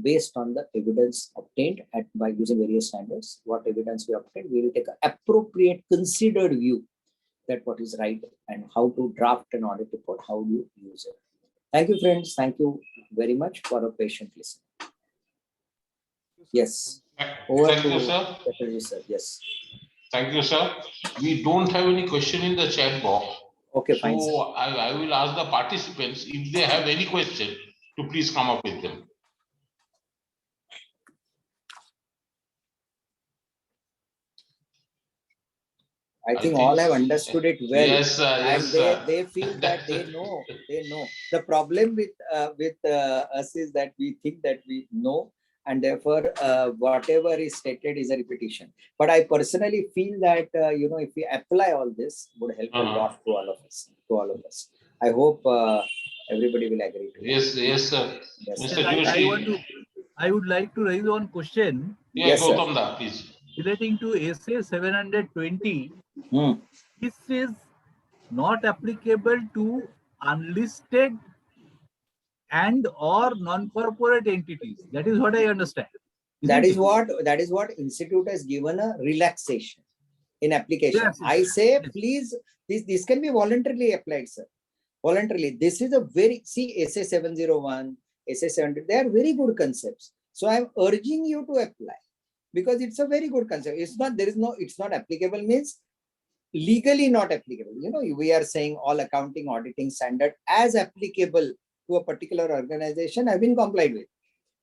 based on the evidence obtained by using various standards. What evidence we obtained, we will take an appropriate considered view that what is right and how to draft an audit report, how do you use it. Thank you, friends. Thank you very much for a patient listening. Yes. Over
Thank
to
you, sir.
Secretary, sir. Yes.
Thank you, sir. We don't have any question in the chat box.
Okay, fine, sir.
So I will ask the participants if they have any question to please come up with them.
I think
think-
all have understood it well.
Yes, sir.
And
Yes, sir.
they feel that they know. The problem with us is that we think that we know, and therefore whatever is stated is a repetition. But I personally feel that if we apply all this, would help a lot to all of us. I hope everybody will agree to
Yes, yes, sir.
Yes,
Mr.
sir.
Joshi.
I would like to raise one question
Yes,
Yes, sir.
Gautam da, please.
relating to SA 720.
Hmm.
This is not applicable to unlisted and or non-corporate entities. That is what I understand.
That is
Isn't
what institute has given a relaxation in application.
Yes,
I
yes,
say,
yes.
please, this can be voluntarily applied, sir. Voluntarily. This is a very, SA 701, SA 700, they are very good concepts. So I'm urging you to apply because it's a very good concept. It's not applicable means legally not applicable. We are saying all accounting auditing standard as applicable to a particular organization have been complied with.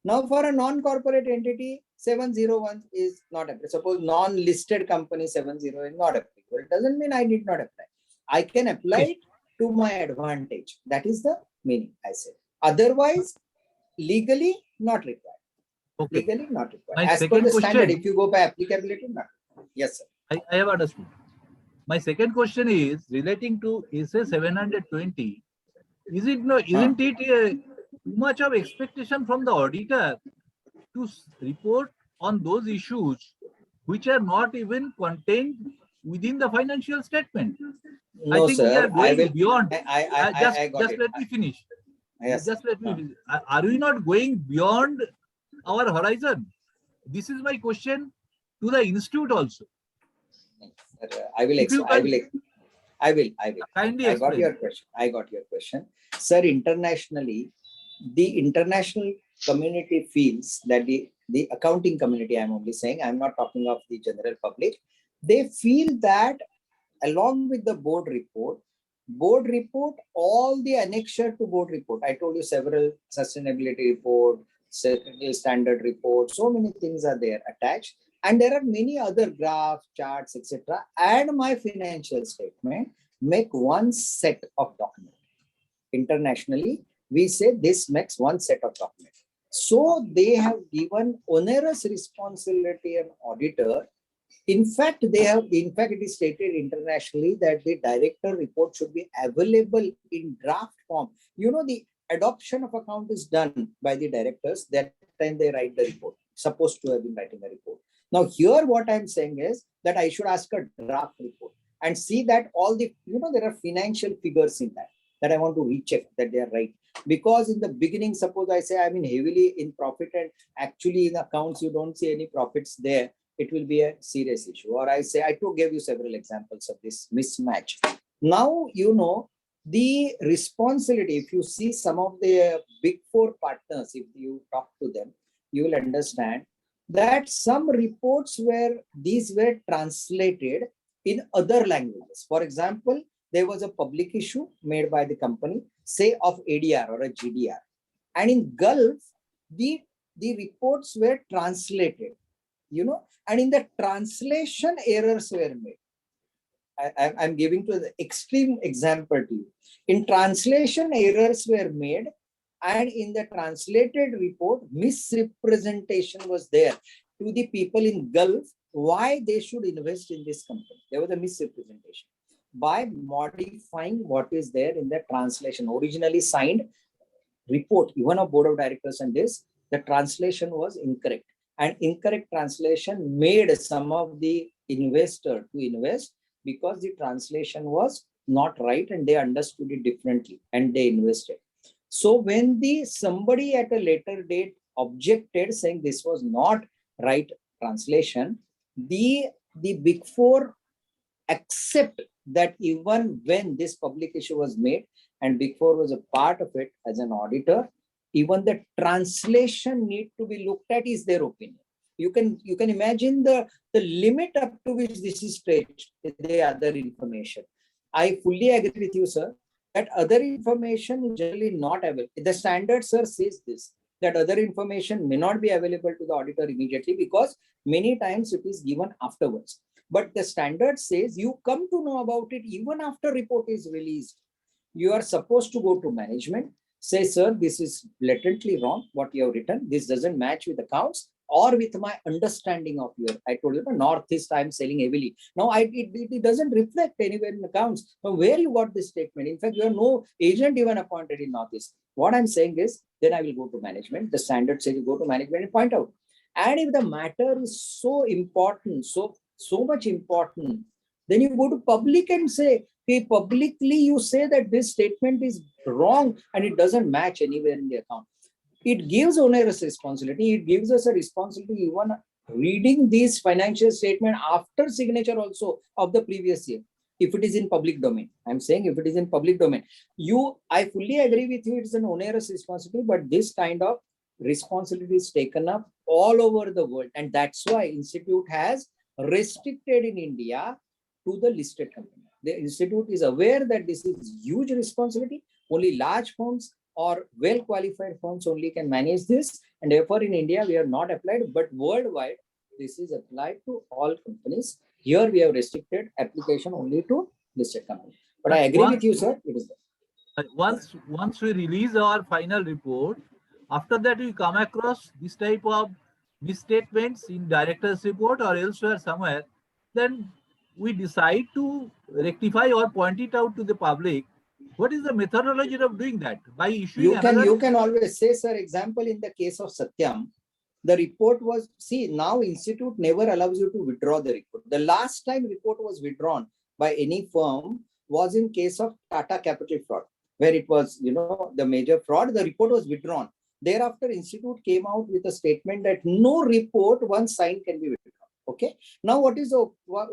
Now, for a non-corporate entity, 701 is not applicable. Suppose non-listed company 70 is not applicable. It doesn't mean I need not apply. I can apply it to my advantage. That is the meaning, I say. Otherwise, legally not required.
Okay.
Legally not required.
My
As per
second
the standard,
question-
if you go by applicability, not. Yes, sir.
I have understood. My second question is relating to SA 720. Isn't it too much of expectation from the auditor to report on those issues which are not even contained within the financial statement?
No,
I think we
sir.
are going beyond.
I got
Just
it.
let me finish.
Yes.
Just let me finish. Are we not going beyond our horizon? This is my question to the institute also.
Sir, I will.
If you
Kindly
Kindly
I got your question. Sir, internationally, the international community feels that the accounting community, I'm only saying, I'm not talking of the general public, they feel that along with the board report, all the annexure to board report, I told you several sustainability report, secretarial standard report, so many things are there attached. And there are many other graphs, charts, etc. And my financial statement make one set of document. Internationally, we say this makes one set of document. So they have given onerous responsibility an auditor. In fact, it is stated internationally that the director report should be available in draft form. The adoption of account is done by the directors. That time they write the report, supposed to have been writing a report. Now here what I'm saying is that I should ask a draft report and see that all the, there are financial figures in that I want to recheck that they are right. Because in the beginning, suppose I say I'm in heavily in profit and actually in accounts, you don't see any profits there, it will be a serious issue. Or I say, I to give you several examples of this mismatch. Now, the responsibility, if you see some of the big four partners, if you talk to them, you will understand that some reports these were translated in other languages. For example, there was a public issue made by the company, say of ADR or a GDR. And in Gulf, the reports were translated, and in the translation errors were made. I'm giving to the extreme example to you. In translation errors were made, and in the translated report, misrepresentation was there to the people in Gulf why they should invest in this company. There was a misrepresentation by modifying what is there in the translation. Originally signed report, even of board of directors and this, the translation was incorrect. And incorrect translation made some of the investor to invest because the translation was not right and they understood it differently and they invested. So when somebody at a later date objected saying this was not right translation, the big four accept that even when this public issue was made and big four was a part of it as an auditor, even the translation need to be looked at is their opinion. You can imagine the limit up to which this is stretched, the other information. I fully agree with you, sir, that other information is generally not available. The standard, sir, says this, that other information may not be available to the auditor immediately because many times it is given afterwards. But the standard says you come to know about it even after report is released. You are supposed to go to management, say, sir, this is blatantly wrong, what you have written. This doesn't match with accounts or with my understanding of your, I told you, the Northeast, I'm selling heavily. Now, it doesn't reflect anywhere in accounts. From where you got this statement? In fact, you have no agent even appointed in Northeast. What I'm saying is, then I will go to management. The standard says you go to management and point out. And if the matter is so important, so much important, then you go to public and say, okay, publicly you say that this statement is wrong and it doesn't match anywhere in the account. It gives onerous responsibility. It gives us a responsibility even reading these financial statement after signature also of the previous year. If it is in public domain, I'm saying if it is in public domain, I fully agree with you. It's an onerous responsibility, but this kind of responsibility is taken up all over the world. And that's why Institute has restricted in India to the listed company. The Institute is aware that this is huge responsibility. Only large firms or well-qualified firms only can manage this. And therefore, in India, we have not applied, but worldwide, this is applied to all companies. Here, we have restricted application only to listed companies. But I agree with you, sir. It is there.
Once we release our final report, after that we come across this type of misstatements in director's report or elsewhere somewhere, then we decide to rectify or point it out to the public. What is the methodology of doing that? By issuing
you can always say, sir, example, in the case of Satyam, the report was, see, now Institute never allows you to withdraw the report. The last time report was withdrawn by any firm was in case of Tata Capital fraud, where it was, the major fraud, the report was withdrawn. Thereafter, Institute came out with a statement that no report once signed can be withdrawn. Okay. Now,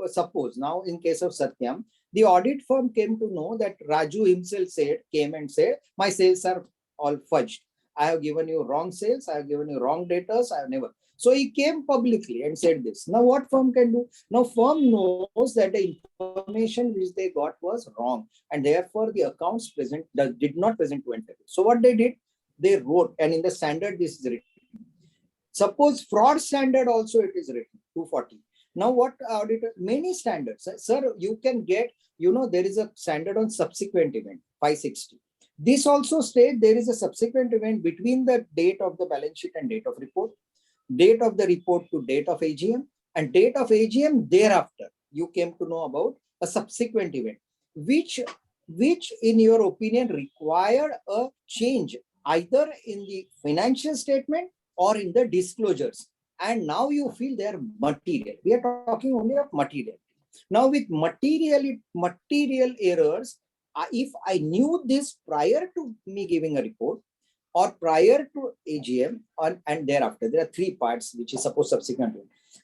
suppose now in case of Satyam, the audit firm came to know that Raju himself came and said, my sales are all fudged. I have given you wrong sales. I have given you wrong data. I have never. So he came publicly and said this. Now what firm can do? Now firm knows that the information which they got was wrong. And therefore the accounts did not present to enter. So what they did, they wrote, and in the standard, this is written. Suppose fraud standard also it is written, 240. Now what auditor, many standards, sir, you can get, there is a standard on subsequent event, 560. This also states there is a subsequent event between the date of the balance sheet and date of report, date of the report to date of AGM, and date of AGM thereafter. You came to know about a subsequent event, which in your opinion required a change either in the financial statement or in the disclosures. And now you feel they are material. We are talking only of material. Now with material errors, if I knew this prior to me giving a report or prior to AGM and thereafter, there are three parts which is supposed subsequent.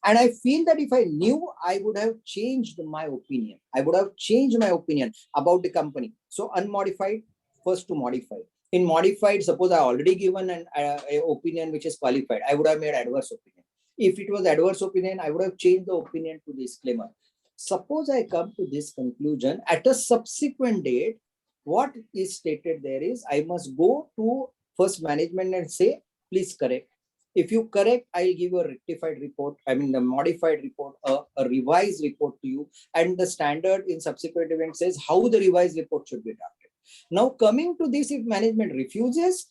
And I feel that if I knew, I would have changed my opinion. I would have changed my opinion about the company. So unmodified, first to modify. In modified, suppose I already given an opinion which is qualified, I would have made adverse opinion. If it was adverse opinion, I would have changed the opinion to disclaimer. Suppose I come to this conclusion at a subsequent date, what is stated there is I must go to first management and say, please correct. If you correct, I'll give you a rectified report. I mean, the modified report, a revised report to you. And the standard in subsequent event says how the revised report should be drafted. Now, coming to this, if management refuses,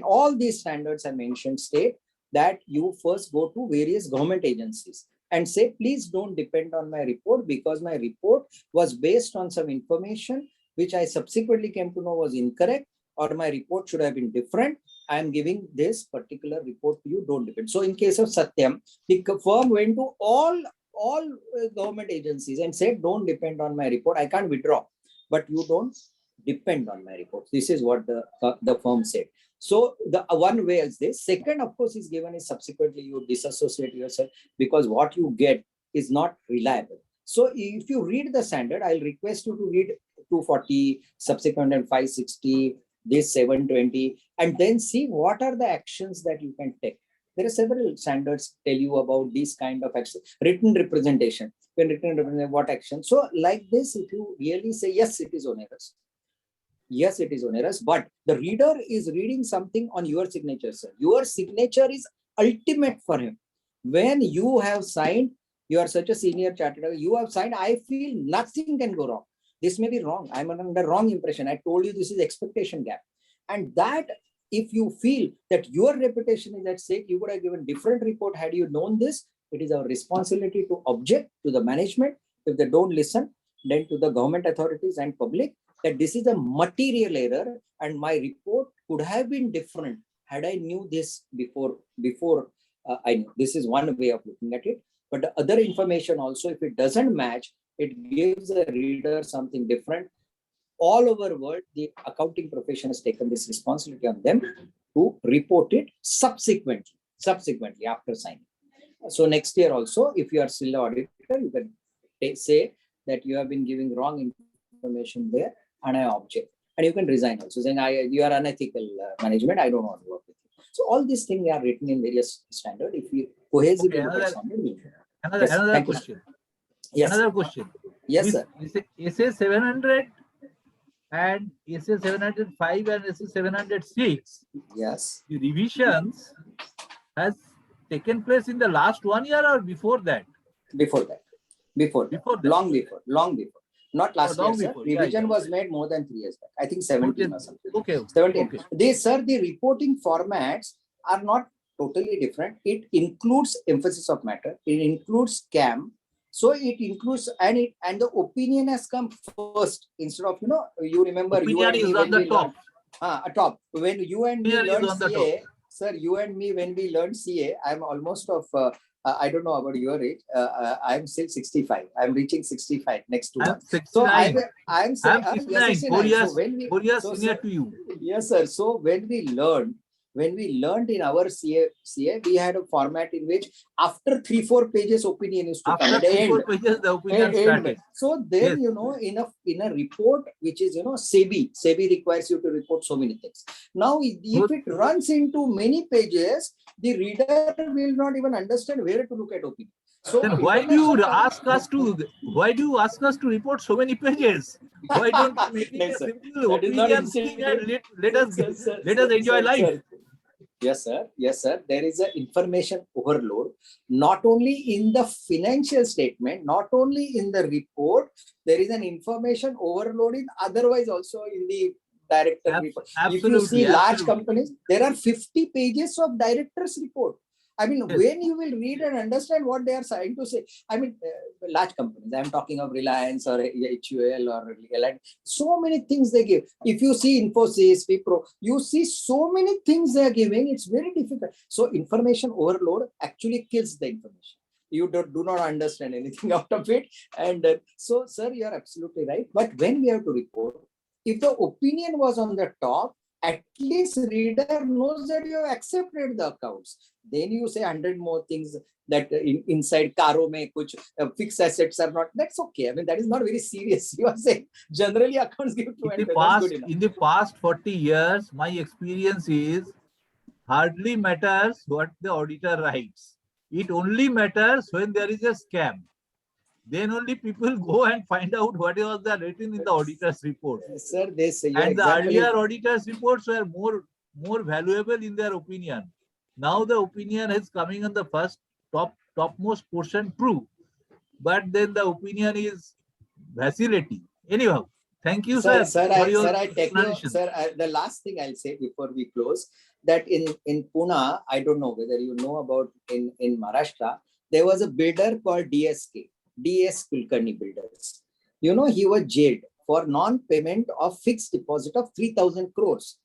all these standards I mentioned state that you first go to various government agencies and say, please don't depend on my report because my report was based on some information which I subsequently came to know was incorrect, or my report should have been different. I am giving this particular report to you, don't depend. So in case of Satyam, the firm went to all government agencies and said, don't depend on my report. I can't withdraw, but you don't depend on my report. This is what the firm said. So the one way is this. Second, of course, is given is subsequently you disassociate yourself because what you get is not reliable. So if you read the standard, I'll request you to read 240, subsequent and 560, this 720, and then see what are the actions that you can take. There are several standards tell you about these kind of actions. Written representation, when written representation, what action. So like this, if you really say, yes, it is onerous. Yes, it is onerous, but the reader is reading something on your signature, sir. Your signature is ultimate for him. When you have signed, you are such a senior chartered, you have signed, I feel nothing can go wrong. This may be wrong. I'm under wrong impression. I told you this is expectation gap. And that if you feel that your reputation is at stake, you would have given different report had you known this. It is our responsibility to object to the management. If they don't listen, then to the government authorities and public, that this is a material error and my report could have been different had I knew this before I knew. This is one way of looking at it. But the other information also, if it doesn't match, it gives the reader something different. All over the world, the accounting profession has taken this responsibility on them to report it subsequently after signing. So next year also, if you are still the auditor, you can say that you have been giving wrong information there and I object. And you can resign also, saying you are unethical management, I don't want to work with you. So all these things are written in various standards. If we cohesively look at standard,
another question.
Yes.
Another question.
Yes, sir.
SA 700 and SA 705 and SA 706.
Yes.
The revisions has taken place in the last 1 year or before that?
Before that. Long before. Not last year, sir. Revision was made more than 3 years back. I think 17 or something.
Okay.
17.
Okay.
The reporting formats are not totally different. It includes emphasis of matter. It includes scam. So it includes and the opinion has come first instead of you remember
opinion
you and
is
me
on the top.
Top when you and me
Opinion
learned CA, sir. You and me when we learned CA, I'm almost of I don't know about your age. I'm still 65. I'm reaching 65 next 2 months.
69.
So I'm saying
I'm 69. 4 years senior to you.
Yes, sir. So when we learned in our CA, we had a format in which after 3-4 pages opinion is to come
After
at the
3-4 pages, the opinion started.
So then,
Yes.
in a report, which is, SEBI requires you to report so many things. Now, if it runs into many pages, the reader will not even understand where to look at opinion. So
then why do you ask us to report so many pages? Why don't you make it
Yes,
a
sir.
simple
That is not
opinion thing and let us enjoy
Sir,
life?
sir. Yes, sir. There is an information overload, not only in the financial statement, not only in the report, there is an information overload in otherwise also in the director report. If you
Absolutely.
see large
absolutely.
companies, there are 50 pages of director's report. I mean,
Yes.
when you will read and understand what they are trying to say, I mean, large companies, I'm talking of Reliance or HUL or Reliance, so many things they give. If you see Infosys, Wipro, you see so many things they are giving, it's very difficult. So information overload actually kills the information. You do not understand anything out of it. And so, sir, you are absolutely right. But when we have to report, if the opinion was on the top, at least reader knows that you have accepted the accounts. Then you say 100 more things that inside Caro mein kuch fixed assets are not. That's okay. I mean, that is not very serious. You are saying generally accounts give to
In the past 40 years, my experience is hardly matters what the auditor writes. It only matters when there is a scam. Then only people go and find out what was written in the auditor's report.
Sir, they say
And the earlier auditors' reports were more valuable in their opinion. Now the opinion is coming on the first topmost portion, true, but then the opinion is vacillating. Anyhow, thank you, sir.
I take you, sir. The last thing I'll say before we close, that in Pune, I don't know whether you know about in Maharashtra, there was a builder called DSK, DS Kulkarni Builders. You know, he was jailed for non-payment of fixed deposit of 3,000 crores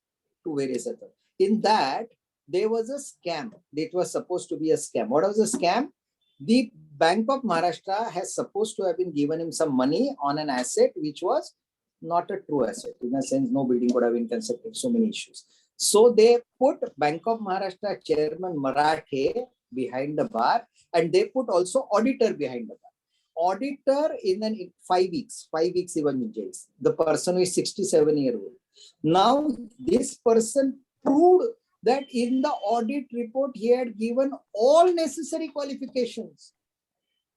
to various others. In that, there was a scam. It was supposed to be a scam. What was the scam? The Bank of Maharashtra has supposed to have been given him some money on an asset which was not a true asset. In a sense, no building could have been constructed, so many issues. So they put Bank of Maharashtra chairman Marathe behind the bar, and they put also auditor behind the bar. Auditor in 5 weeks he was in jail. The person is 67-year-old. Now this person proved that in the audit report he had given all necessary qualifications.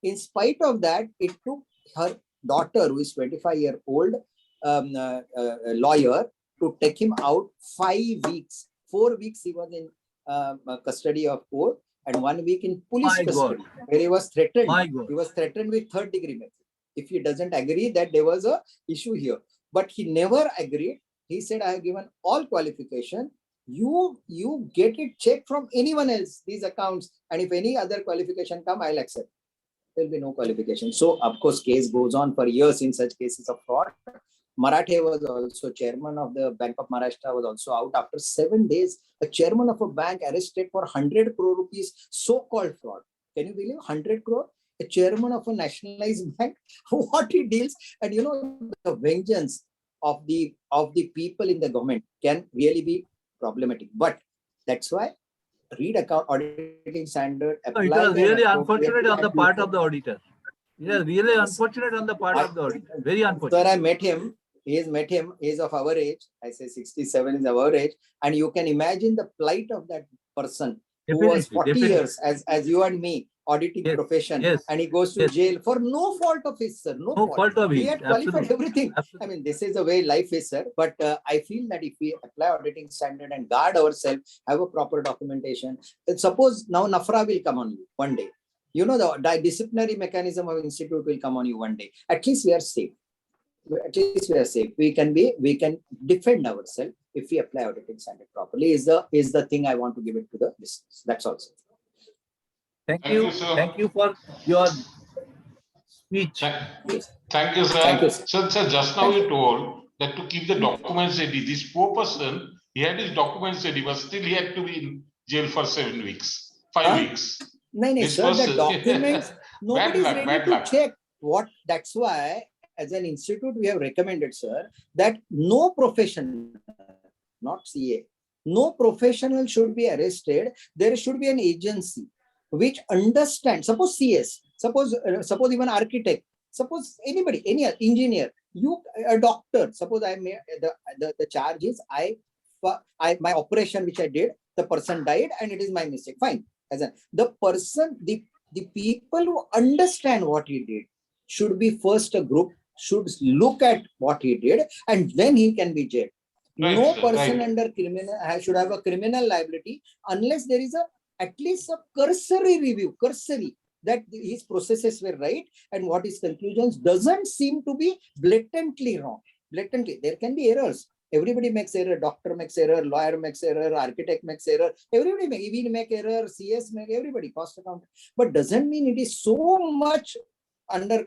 In spite of that, it took her daughter, who is 25-year-old lawyer, to take him out 5 weeks. 4 weeks he was in custody of court, and 1 week in police custody, where he was threatened. He was threatened with third-degree murder if he doesn't agree that there was a issue here. But he never agreed. He said, I have given all qualification. You get it checked from anyone else, these accounts, and if any other qualification come, I'll accept. There will be no qualification. So, of course, case goes on for years in such cases of fraud. Marathe was also chairman of the Bank of Maharashtra, was also out after 7 days. A chairman of a bank arrested for 100 crore rupees, so-called fraud. Can you believe 100 crore? A chairman of a nationalized bank, what he deals, and you know, the vengeance of the people in the government can really be problematic. But that's why read account auditing standard.
It was really unfortunate on the part of the auditor. It was really unfortunate on the part of the auditor. Very unfortunate.
Sir, I met him. He is of our age. I say 67 is our age. And you can imagine the plight of that person who was 40 years as you and me, auditing profession. And he goes to jail for no fault of his, sir. No fault of his. He had qualified everything. I mean, this is the way life is, sir. But I feel that if we apply auditing standard and guard ourselves, have a proper documentation, suppose now NAFRA will come on you one day. You know, the disciplinary mechanism of institute will come on you one day. At least we are safe. At least we are safe. We can defend ourselves if we apply auditing standard properly. Is the thing I want to give it to the listeners. That's all.
Thank you. Thank you for your speech.
Thank you, sir.
Thank you,
sir. Sir, just now you told that to keep the documents ready, this poor person, he had his documents ready, but still he had to be in jail for 7 weeks, 5 weeks.
No, sir, the documents, nobody is ready to check. That's why, as an institute, we have recommended, sir, that no professional, not CA, no professional should be arrested. There should be an agency which understands. Suppose CS, suppose even architect, suppose anybody, any engineer, a doctor. Suppose I made the charge is my operation which I did, the person died, and it is my mistake. Fine. The person, the people who understand what he did should be first a group, should look at what he did, and then he can be jailed. No person under criminal should have a criminal liability unless there is at least a cursory review, that his processes were right and what his conclusions doesn't seem to be blatantly wrong. Blatantly, there can be errors, Everybody makes error. Doctor makes error. Lawyer makes error. Architect makes error. Everybody make error. CS make everybody cost accountant. But doesn't mean it is so much under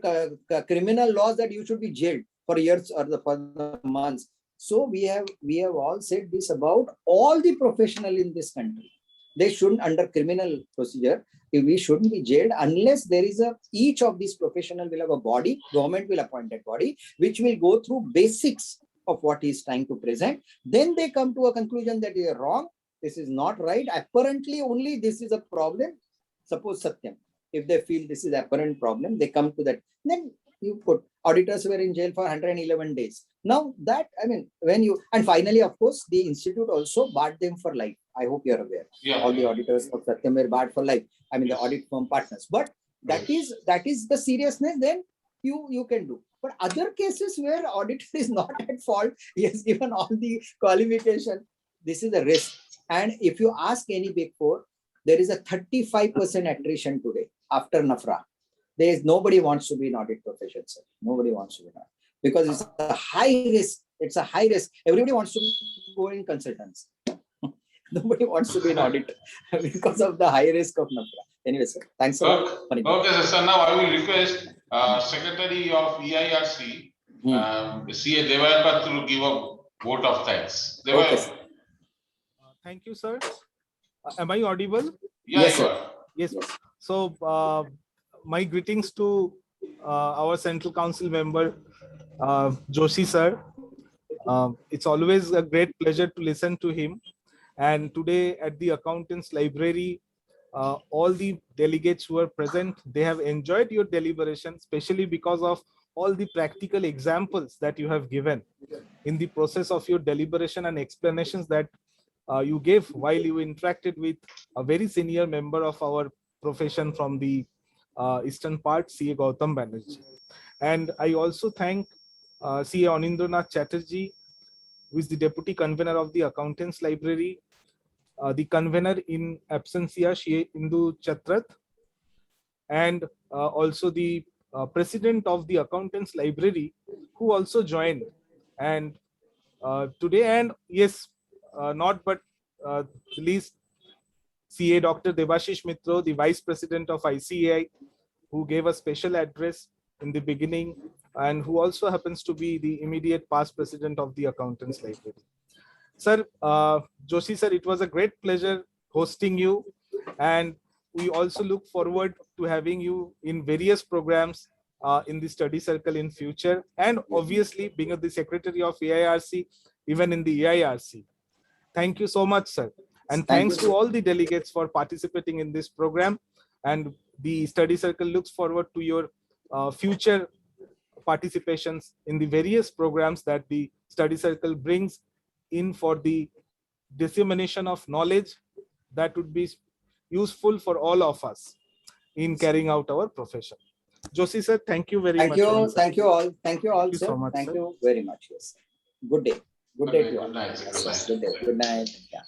criminal laws that you should be jailed for years or for the months. So we have all said this about all the professional in this country. They shouldn't, under criminal procedure, we shouldn't be jailed unless there is each of these professional will have a body, government will appoint a body, which will go through basics of what he is trying to present. Then they come to a conclusion that you are wrong. This is not right. Apparently only this is a problem. Suppose Satyam, if they feel this is apparent problem, they come to that. Then you put auditors were in jail for 111 days. Now that, I mean, when you, and finally, of course, the institute also barred them for life. I hope you're aware.
Yeah.
All the auditors of Satyam were barred for life. I mean, the audit firm partners. But that is the seriousness then you can do. But other cases where auditor is not at fault, he has given all the qualification, this is a risk. And if you ask any Big Four, there is a 35% attrition today after NAFRA. There is nobody wants to be in audit profession, sir. Nobody wants to be in audit because it's a high risk. It's a high risk. Everybody wants to go in consultants. Nobody wants to be in audit because of the high risk of NAFRA. Anyway, sir, thanks a lot.
Okay, sir. So now I will request Secretary of EIRC, CA Devayapatra, to give a vote of thanks.
Okay, sir.
Thank you, sir. Am I audible?
Yeah,
Yes,
you
sir.
are.
Yes. So, my greetings to our Central Council member, Joshi sir. It's always a great pleasure to listen to him. And today at the Accountants Library, all the delegates who are present, they have enjoyed your deliberation, especially because of all the practical examples that you have given in the process of your deliberation and explanations that you gave while you interacted with a very senior member of our profession from the eastern part, CA Gautam Banerjee. And I also thank CA Anindranath Chatterjee, who is the Deputy Convener of the Accountants Library, the Convener in absentia, CA Indu Chatrat, and also the President of the Accountants Library, who also joined. And today, and yes, not but least, CA Dr. Debashish Mitra, the Vice President of ICAI, who gave a special address in the beginning and who also happens to be the immediate past President of the Accountants Library. Sir, Joshi sir, it was a great pleasure hosting you, and we also look forward to having you in various programs in the study circle in future, and obviously being the Secretary of EIRC, even in the EIRC. Thank you so much, sir. And thanks to all the delegates for participating in this program. And the study circle looks forward to your future participations in the various programs that the study circle brings in for the dissemination of knowledge that would be useful for all of us in carrying out our profession. Joshi sir, thank you very much.
Thank you all. Thank you all,
you
sir.
so much,
Thank
sir.
you very much. Yes. Good day. Good day to you all.
Good night, sir.
Yes, yes. Good day. Good night. Yeah.